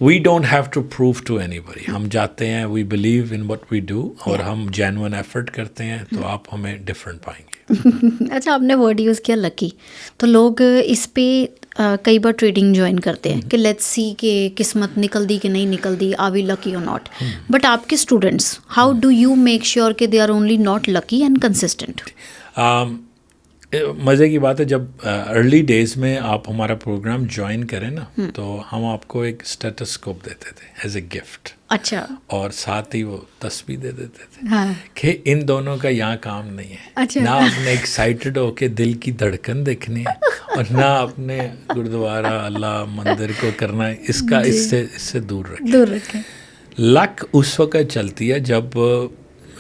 we don't have to prove to anybody, ہم جاتے ہیں، we believe in what we do, اور ہم جینون ایفرٹ کرتے ہیں، تو آپ ہمیں ڈفرینٹ پائیں گے. اچھا، آپ نے ورڈ یوز کیا لکی، تو لوگ اس پہ کئی بار ٹریڈنگ جوائن کرتے ہیں کہ لیٹس سی کہ قسمت نکل دی کہ نہیں نکل دی، آر وی لکی اور ناٹ. بٹ آپ کے students, how do you make sure کہ they are only not lucky and consistent? مزے کی بات ہے، جب ارلی ڈیز میں آپ ہمارا پروگرام جوائن کریں نا، تو ہم آپ کو ایک اسٹیٹسکوپ دیتے تھے ایز اے گفٹ. اچھا. اور ساتھ ہی وہ تسبیح دے دیتے تھے کہ ان دونوں کا یہاں کام نہیں ہے. نہ آپ نے ایکسائٹیڈ ہو کے دل کی دھڑکن دیکھنی ہے، اور نہ آپ نے گرودوارا اللہ مندر کو کرنا ہے. اس سے دور رکھیں. لک اس وقت چلتی ہے جب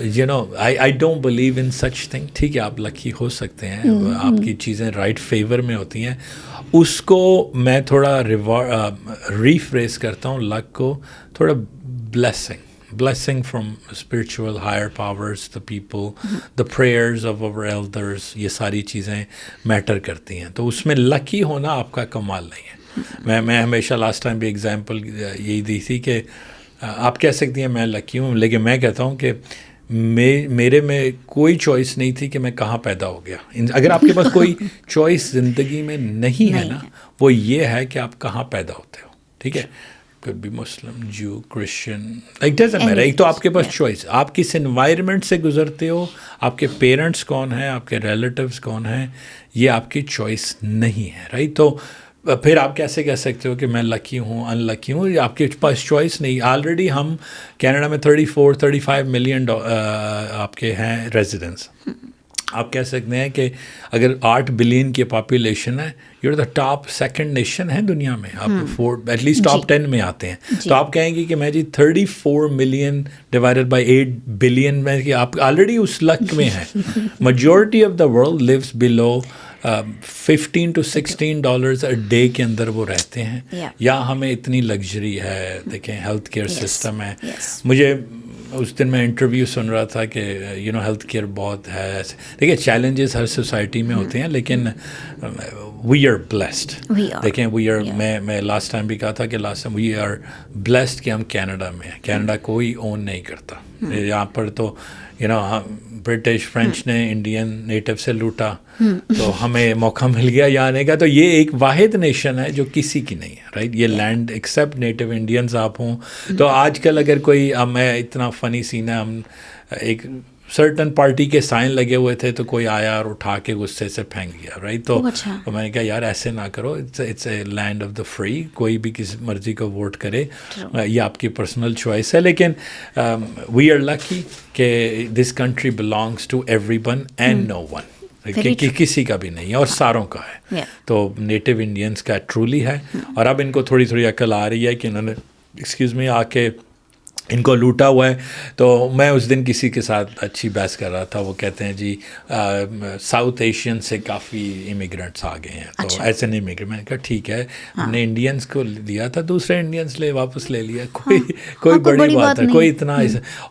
you know I don't believe in such thing. ٹھیک ہے، آپ لکی ہو سکتے ہیں، آپ کی چیزیں رائٹ فیور میں ہوتی ہیں. اس کو میں تھوڑا ریفریز کرتا ہوں، لک کو تھوڑا blessing from spiritual higher powers, the people, the prayers of our elders. یہ ساری چیزیں میٹر کرتی ہیں. تو اس میں لکی ہونا آپ کا کمال نہیں ہے. میں ہمیشہ لاسٹ ٹائم بھی ایگزامپل یہی دی تھی کہ آپ کہہ سکتی ہیں میں لکی ہوں، لیکن میں کہتا ہوں کہ میرے میں کوئی چوائس نہیں تھی کہ میں کہاں پیدا ہو گیا. اگر آپ کے پاس کوئی چوائس زندگی میں نہیں ہے نا، وہ یہ ہے کہ آپ کہاں پیدا ہوتے ہو. ٹھیک ہے، could be Muslim, Jew, Christian, like doesn't matter. ایک تو آپ کے پاس چوائس، آپ کس انوائرمنٹ سے گزرتے ہو، آپ کے پیرنٹس کون ہیں، آپ کے ریلیٹیوز کون ہیں، یہ آپ کی چوائس نہیں ہے. رائٹ. تو پھر آپ کیسے کہہ سکتے ہو کہ میں لکی ہوں ان لکی ہوں؟ آپ کے پاس چوائس نہیں. آلریڈی ہم کینیڈا میں 34-35 ملین آپ کے ہیں ریزیڈنٹس. آپ کہہ سکتے ہیں کہ اگر 8 بلین کی پاپولیشن ہے، you are the top second nation ہے دنیا میں، آپ ایٹ لیسٹ ٹاپ 10 میں آتے ہیں. تو آپ کہیں گے کہ میں جی 34 ملین ڈیوائڈیڈ بائی 8 بلین میں، کہ آپ آلریڈی اس لک میں ہیں. Majority of the world lives below $15 to $16 a day کے اندر وہ رہتے ہیں. یا ہمیں اتنی لگژری ہے، دیکھیں ہیلتھ کیئر سسٹم ہے. مجھے उस दिन मैं इंटरव्यू सुन रहा था कि हेल्थ केयर बहुत है ऐसे. देखिए चैलेंजेस हर सोसाइटी में होते हैं, लेकिन वी आर ब्लेस्ड. देखें वी आर, मैं लास्ट टाइम भी कहा था कि last time we are blessed कि हम कनाडा में हैं. कनाडा कोई ओन नहीं करता. यहाँ पर तो ब्रिटिश फ्रेंच ने इंडियन नेटिव से लूटा, तो हमें मौका मिल गया यहाँ आने का. तो ये एक वाहिद नेशन है जो किसी की नहीं है, राइट. ये लैंड एक्सेप्ट नेटिव इंडियंस आप हों. तो आजकल अगर कोई, अब मैं इतना फ़नी सीन है, हम एक सर्टन पार्टी के साइन लगे हुए थे, तो कोई आया और उठा के गुस्से से फेंक गया, राइट. तो मैंने कहा यार ऐसे ना करो, it's a land of the free. कोई भी किसी मर्जी को वोट करे, ये आपकी पर्सनल चॉइस है. लेकिन वी आर लकी कि this country belongs to everyone and no one. किसी का भी नहीं है और सारों का है. तो नेटिव इंडियंस का ट्रूली है. और अब इनको थोड़ी थोड़ी अकल आ रही है कि इन्होंने एक्सक्यूज़ मी आके इनको लूटा हुआ है. तो मैं उस दिन किसी के साथ अच्छी बहस कर रहा था, वो कहते हैं जी साउथ एशियन से काफ़ी इमिग्रेंट्स आ गए हैं. तो ऐसे नहीं इमिग्रेंट. मैंने कहा ठीक है, हमने इंडियंस को दिया था, दूसरे इंडियंस वापस ले लिया. कोई बड़ी बात है, कोई इतना.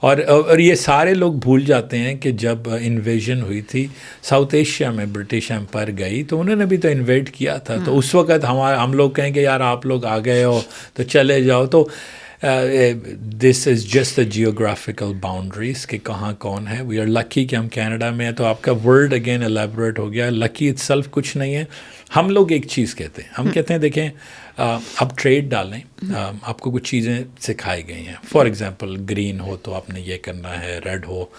और ये सारे लोग भूल जाते हैं कि जब इन्वेजन हुई थी साउथ एशिया में, ब्रिटिश एम्पायर गई, तो उन्होंने भी तो इन्वेट किया था. तो उस वक़्त हम लोग कहें कि यार आप लोग आ गए हो तो चले जाओ. तो this is just the geographical boundaries कि कहाँ कौन है. वी आर लकी कि हम कनाडा में हैं. तो आपका वर्ड अगेन एलेबोरेट हो गया. लकी इटसेल्फ कुछ नहीं है. हम लोग एक चीज़ कहते हैं, हम कहते हैं देखें आप ट्रेड डालें, आपको कुछ चीज़ें सिखाई गई हैं. फॉर एग्जांपल ग्रीन हो तो आपने ये करना है, रेड हो.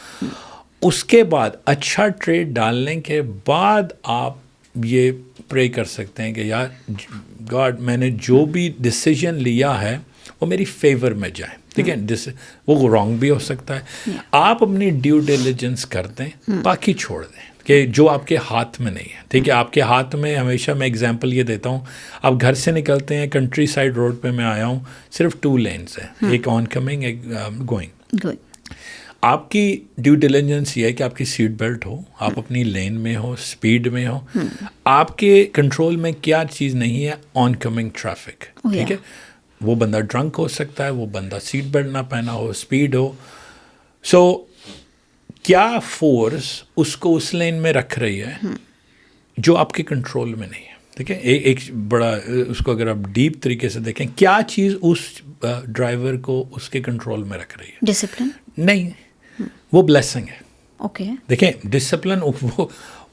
उसके बाद अच्छा ट्रेड डालने के बाद आप ये प्रे कर सकते हैं कि यार गॉड मैंने जो भी डिसीजन लिया है वो मेरी फेवर में जाए. ठीक है, वो रॉन्ग भी हो सकता है. आप अपनी ड्यू डिलिजेंस कर दें, बाकी छोड़ दें कि जो आपके हाथ में नहीं है. ठीक है, आपके हाथ में हमेशा मैं एग्जांपल ये देता हूँ, आप घर से निकलते हैं, कंट्री साइड रोड पे मैं आया हूँ, सिर्फ 2 लेन्स हैं, एक ऑन कमिंग, एक गोइंग. आपकी ड्यू डिलिजेंस ये है कि आपकी सीट बेल्ट हो, आप अपनी लेन में हो, स्पीड में हो. आपके कंट्रोल में क्या चीज़ नहीं है? On coming traffic. ठीक है, वो बंदा ड्रंक हो सकता है, वो बंदा सीट बेल्ट ना पहना हो, स्पीड हो. सो क्या फोर्स उसको उस लेन में रख रही है जो आपके कंट्रोल में नहीं है. ठीक है, एक बड़ा उसको अगर आप डीप तरीके से देखें, क्या चीज़ उस ड्राइवर को उसके कंट्रोल में रख रही है? डिसिप्लिन नहीं, वो ब्लेसिंग है. ओके, देखें डिसिप्लिन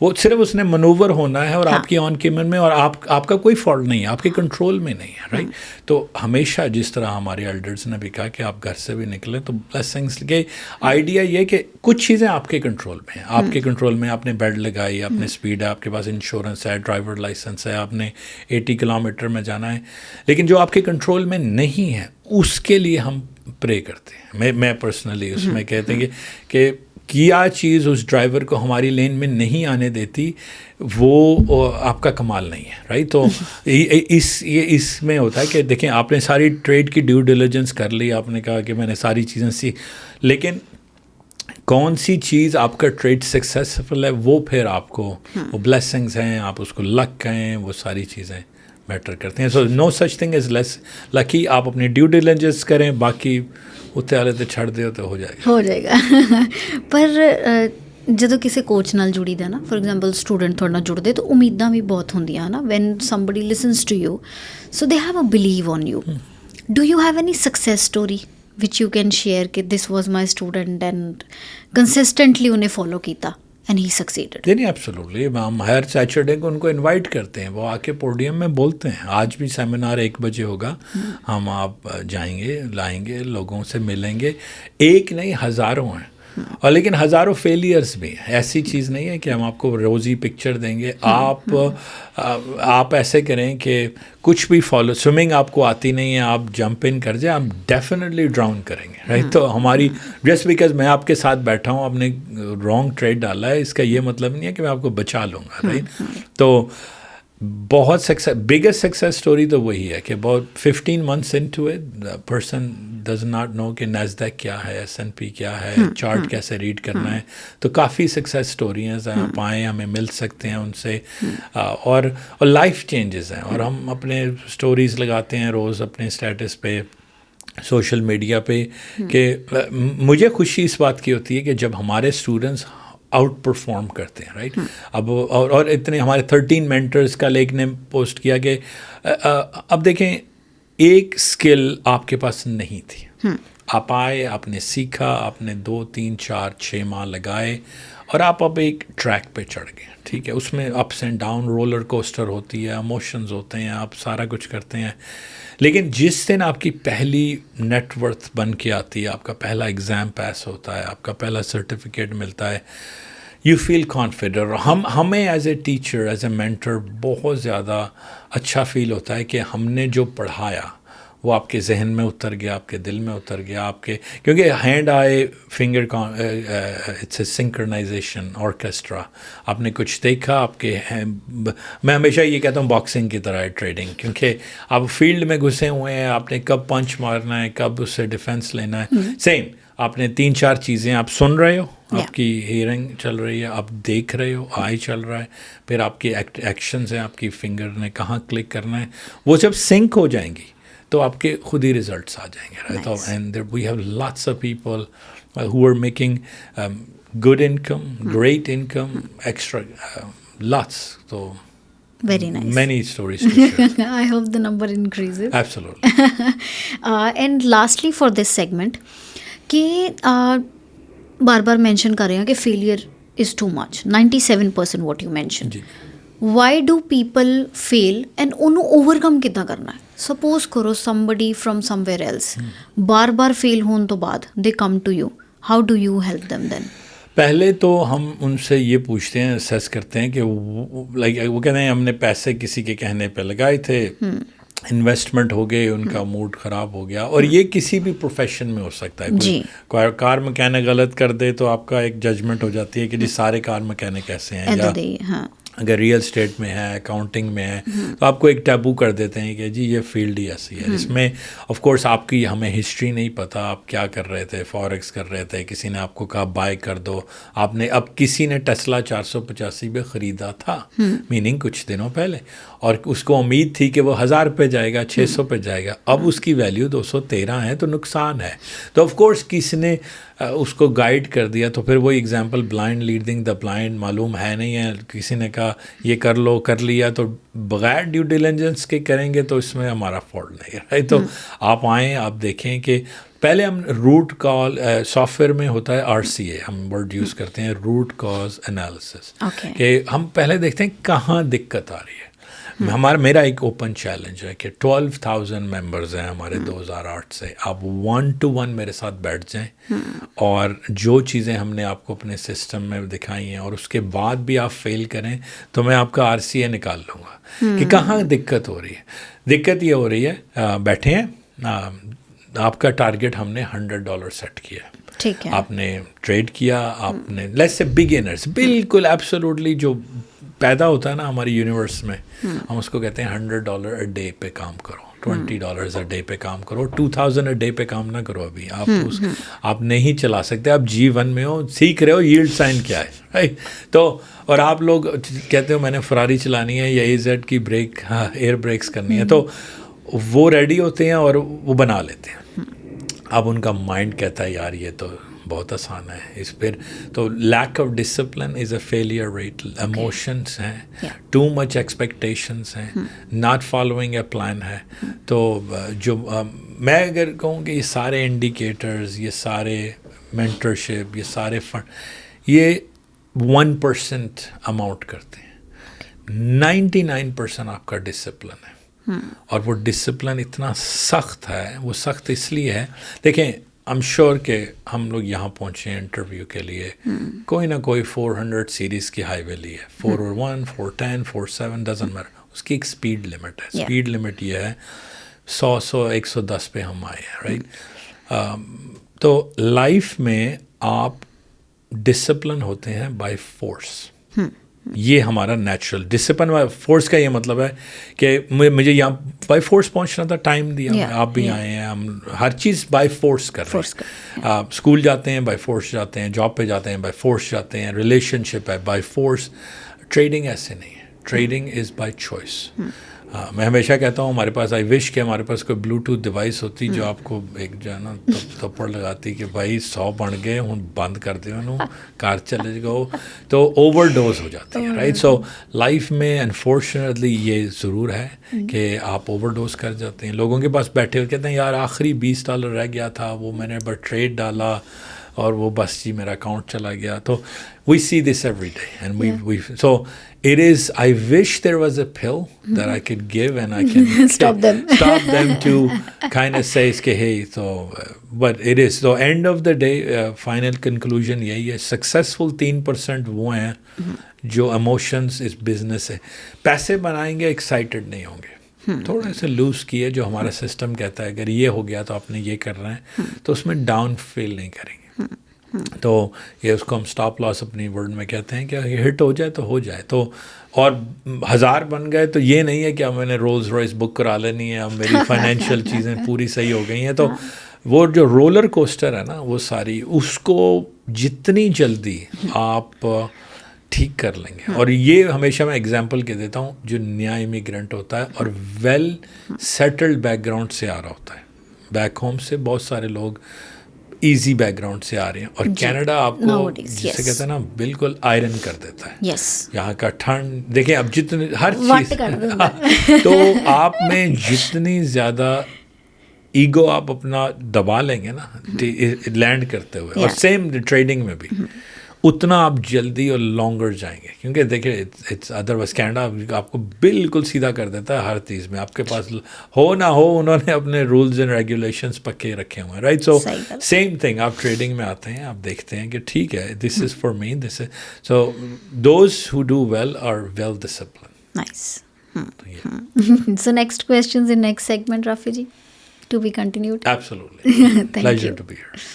वो सिर्फ उसने मनूवर होना है और आपकी ऑन केमन में, और आपका कोई फॉल्ट नहीं है, आपके कंट्रोल में नहीं है, राइट. तो हमेशा जिस तरह हमारे एल्डर्स ने भी कहा कि आप घर से भी निकले तो ब्लेसिंग्स के आइडिया ये कि कुछ चीज़ें आपके कंट्रोल में हैं. आपके कंट्रोल में आपने बेल्ट लगाई, आपने स्पीड है, आपके पास इंश्योरेंस है, ड्राइवर लाइसेंस है, आपने 80 किलोमीटर में जाना है. लेकिन जो आपके कंट्रोल में नहीं है उसके लिए हम प्रे करते हैं. मैं पर्सनली उसमें कहते हैं कि क्या चीज़ उस ड्राइवर को हमारी लेन में नहीं आने देती, वो आपका कमाल नहीं है, राइट. तो इसमें होता है कि देखें आपने सारी ट्रेड की ड्यू डिलिजेंस कर ली, आपने कहा कि मैंने सारी चीज़ें सीख, लेकिन कौन सी चीज़ आपका ट्रेड सक्सेसफुल है वो फिर आपको वो ब्लेसिंग्स हैं, आप उसको लक कहें, वो सारी चीज़ें मैटर करते हैं. So no such thing is less lucky. आप अपनी ड्यू डिलिजेंस करें, बाकी ਉੱਤੇ ਵਾਲੇ ਤੇ ਛੱਡ ਦਿਓ ਤਾਂ ਹੋ ਜਾਏਗਾ. ਪਰ ਜਦੋਂ ਕਿਸੇ ਕੋਚ ਨਾਲ ਜੁੜੀਦਾ ਨਾ, ਫੋਰ ਐਗਜ਼ਾਮਪਲ ਸਟੂਡੈਂਟ ਤੁਹਾਡੇ ਨਾਲ ਜੁੜਦੇ ਤਾਂ ਉਮੀਦਾਂ ਵੀ ਬਹੁਤ ਹੁੰਦੀਆਂ ਨਾ. When somebody listens to you so they have a believe on you. Do you have any success story which you can share ਕਿ this was my student and consistently ਉਹਨੇ ਫੋਲੋ ਕੀਤਾ and he succeeded? नहीं, absolutely. हम हर Saturday को उनको invite करते हैं, वो आके पोडियम में बोलते हैं. आज भी सेमिनार 1 बजे होगा, हम आप जाएंगे, लाएंगे, लोगों से मिलेंगे. एक नहीं, हज़ारों हैं. और लेकिन हज़ारों फेलियर्स भी हैं. ऐसी चीज़ नहीं है कि हम आपको रोज़ी पिक्चर देंगे. आप ऐसे करें कि कुछ भी फॉलो, स्विमिंग आपको आती नहीं है, आप जंप इन कर जाए, आप डेफिनेटली ड्राउन करेंगे, राइट. तो हमारी जस्ट बिकॉज मैं आपके साथ बैठा हूँ, आपने रॉन्ग ट्रेड डाला है, इसका ये मतलब नहीं है कि मैं आपको बचा लूँगा, राइट. तो बहुत बिगेस्ट सक्सेस स्टोरी तो वही है कि about 15 months into it, the person does not know कि नैस्डैक क्या है, S&P क्या है, चार्ट कैसे रीड करना है. तो काफ़ी सक्सेस स्टोरीज हैं, आप आएँ, हमें मिल सकते हैं उनसे. और लाइफ चेंजेस हैं. और हम अपने स्टोरीज़ लगाते हैं रोज़ अपने स्टेटस पे. सोशल मीडिया पे कि मुझे खुशी इस बात की होती है कि जब हमारे स्टूडेंट्स आउट परफॉर्म करते हैं, राइट. अब और इतने हमारे 13 मेंटर्स का एक ने पोस्ट किया कि अब देखें, एक स्किल आपके पास नहीं थी, आप आए, आपने सीखा, आपने 2, 3, 4, 6 माह लगाए और आप अब एक ट्रैक पे चढ़ गए, ठीक है. उसमें ups and down, roller coaster होती है, इमोशंस होते हैं, आप सारा कुछ करते हैं. लेकिन जिस दिन आपकी पहली नेटवर्थ बन के आती है, आपका पहला एग्ज़ाम पास होता है, आपका पहला सर्टिफिकेट मिलता है, यू फील कॉन्फिडेंट. हमें as a teacher, as a mentor बहुत ज़्यादा अच्छा फील होता है कि हमने जो पढ़ाया वो आपके जहन में उतर गया, आपके दिल में उतर गया, आपके, क्योंकि hand eye finger it's a synchronisation orchestra. आपने कुछ देखा, आपके मैं हमेशा ये कहता हूँ बॉक्सिंग की तरह है ट्रेडिंग, क्योंकि आप फील्ड में घुसे हुए हैं, आपने कब पंच मारना है, कब उससे डिफेंस लेना है. सेम, आपने 3-4 चीज़ें आप सुन रहे हो, आपकी हियरिंग चल रही है, आप देख रहे हो, आई चल रहा है, फिर आपकी एक्शंस हैं, आपकी फिंगर ने कहाँ क्लिक करना है, वो जब सिंक हो जाएंगी तो आपके खुद ही रिजल्ट्स आ जाएंगे, right. And we have lots of people who are making good income, great income, extra lots. तो very nice. Many stories to share. I hope the number increases. Absolutely. And lastly for this segment कि बार बार mention कर रहे हैं कि failure is too much. 97% what you mentioned. जी. Why do people fail and ਉਹਨੂੰ overcome ਕਿੱਦਾਂ ਕਰਨਾ ਹੈ? Suppose ਕਰੋ somebody from somewhere else bar bar fail ਹੋਣ ਤੋਂ ਬਾਅਦ they come to you. How do you help them then? पहले तो हम उनसे ये पूछते हैं, असेस करते हैं कि वो कहते हैं हमने पैसे किसी के कहने पे लगाए थे, इन्वेस्टमेंट हो गए, उनका मूड ख़राब हो गया. और ये किसी भी प्रोफेशन में हो सकता है. कोई कार मैकेनिक गलत कर दे तो आपका एक जजमेंट हो जाती है कि जी सारे कार मैकेनिक ऐसे हैं, या अगर रियल स्टेट में है, अकाउंटिंग में है, तो आपको एक टैबू कर देते हैं कि जी ये फील्ड ही ऐसी है. इसमें ऑफ कोर्स आपकी हमें हिस्ट्री नहीं पता, आप क्या कर रहे थे, फॉरेक्स कर रहे थे, किसी ने आपको कहा बाय कर दो, आपने, अब किसी ने टेस्ला 485 में ख़रीदा था, मीनिंग कुछ दिनों पहले, और उसको उम्मीद थी कि वो 1000 पे जाएगा, 600 पे जाएगा, अब उसकी वैल्यू 213 है, तो नुकसान है. तो ऑफ कोर्स किसी ने उसको गाइड कर दिया. तो फिर वही example, blind leading the blind, मालूम है नहीं है, किसी ने कहा ये कर लो, कर लिया, तो बगैर ड्यू डिलिजेंस के करेंगे तो इसमें हमारा फॉल्ट नहीं है, राइट. तो आप आएँ, आप देखें कि पहले हम रूट कॉल, सॉफ्टवेयर में होता है RCA, हम वर्ड यूज़ करते हैं, रूट कॉज एनालिसिस, कि हम पहले देखते हैं कहाँ दिक्कत आ रही है. मेरा एक ओपन चैलेंज है कि 12,000 मेंबर्स हैं हमारे 2008 से. आप 1-to-1 मेरे साथ बैठ जाएं और जो चीज़ें हमने आपको अपने सिस्टम में दिखाई हैं और उसके बाद भी आप फेल करें तो मैं आपका RCA निकाल लूँगा कि कहाँ दिक्कत हो रही है. दिक्कत ये हो रही है, बैठे हैं, आपका टारगेट हमने $100 सेट किया, ठीक है, आपने ट्रेड किया, आपने, लेट्स से बिगिनर्स, बिल्कुल एब्सोल्युटली जो पैदा होता है ना हमारी यूनिवर्स में, हम उसको कहते हैं $100 अ डे पे काम करो, $20 अ डे पे काम करो, 2000 अ डे पे काम ना करो. अभी आप नहीं चला सकते, आप G1 में हो, सीख रहे हो यील्ड साइन क्या है, राइट. तो और आप लोग कहते हो मैंने फरारी चलानी है या AZ की ब्रेक, एयर ब्रेक्स करनी है, तो वो रेडी होते हैं और वो बना लेते हैं. अब उनका माइंड कहता है यार ये तो बहुत आसान है, इस पर तो lack of discipline is a failure rate. Emotions हैं, टू मच एक्सपेक्टेशंस हैं, नॉट फॉलोइंग ए प्लान है. तो जो मैं अगर कहूँ कि ये सारे इंडिकेटर्स, ये सारे मेंटरशिप, ये सारे फंड, ये 1% अमाउंट करते हैं. 99% आपका डिसिप्लिन है. और वो डिसिप्लिन इतना सख्त है, वो सख्त इसलिए है, देखें आई एम श्योर कि हम लोग यहाँ पहुँचे हैं इंटरव्यू के लिए, कोई ना कोई 400 सीरीज़ की हाईवे ली है, 401, 410, 47 डजंट मैटर, उसकी एक स्पीड लिमिट है. स्पीड लिमिट ये है 100, 110 पे हम आए हैं, राइट. तो लाइफ में आप डिसिप्लिन होते हैं बाय फोर्स. ये हमारा नेचुरल डिसिप्लिन. फोर्स का ये मतलब है कि मुझे यहाँ बाय फोर्स पहुँचना था, टाइम दिया, आप भी आए हैं, हम हर चीज़ बाय फोर्स कर रहे हैं. स्कूल जाते हैं बाय फोर्स जाते हैं, जॉब पे जाते हैं बाय फोर्स जाते हैं, रिलेशनशिप है बाय फोर्स. ट्रेडिंग ऐसे नहीं है, ट्रेडिंग इज़ बाय चॉइस. मैं हमेशा कहता हूँ हमारे पास आई विश कि हमारे पास कोई ब्लूटूथ डिवाइस होती जो आपको एक जो है ना थप्पड़ लगाती कि भाई 100 बन गए हूँ बंद कर दे कार चले गो, तो ओवरडोज हो जाती है, राइट. सो लाइफ में अनफॉर्चुनेटली ये ज़रूर है कि आप ओवरडोज कर जाते हैं. लोगों के पास बैठे हुए कहते हैं यार आखिरी $20 रह गया था, वो मैंने बस ट्रेड डाला और वो बस जी मेरा अकाउंट चला गया. तो we see this every day, and we so it is, I wish there was a pill that I could give and I can Stop them to kind of say कि hey, so but it is, so end of the day final conclusion यही है, successful 3% वो हैं जो emotions इस business है. पैसे बनाएंगे excited नहीं होंगे, थोड़े से लूज किए जो हमारा सिस्टम कहता है अगर ये हो गया तो आपने ये कर रहे हैं, तो उसमें डाउन फील नहीं करेंगे. तो ये उसको हम स्टॉप लॉस अपनी वर्ड में कहते हैं कि हिट हो जाए तो हो जाए. तो और 1000 बन गए तो ये नहीं है कि अब मैंने रोल्स रॉयस बुक करा लेनी है, अब मेरी फाइनेंशियल चीज़ें पूरी सही हो गई हैं. तो वो जो रोलर कोस्टर है ना वो सारी, उसको जितनी जल्दी आप ठीक कर लेंगे. और ये हमेशा मैं एग्जांपल के देता हूँ, जो नया इमिग्रेंट होता है और वेल सेटल्ड बैकग्राउंड से आ रहा होता है, बैक होम से बहुत सारे लोग इजी बैकग्राउंड से आ रहे हैं, और कनाडा आपको जिसे कहते हैं ना बिल्कुल आयरन कर देता है. यहाँ का ठंड देखिए, अब जितने हर चीज़ तो आप में जितनी ज़्यादा ईगो आप अपना दबा लेंगे ना लैंड करते हुए, और सेम ट्रेडिंग में भी उतना आप जल्दी और लॉन्गर जाएंगे. क्योंकि देखिए इट्स अदरवाइज कनाडा आपको बिल्कुल सीधा कर देता है हर चीज़ में, आपके पास हो ना हो उन्होंने अपने रूल्स एंड रेगुलेशंस पक्के रखे हुए हैं, राइट. सो सेम थिंग आप ट्रेडिंग में आते हैं, आप देखते हैं कि ठीक है this is for me, this is, so those who do well are well discipline. Nice. So next questions in next segment, Rafi ji, to be continued. Absolutely. Pleasure to be here.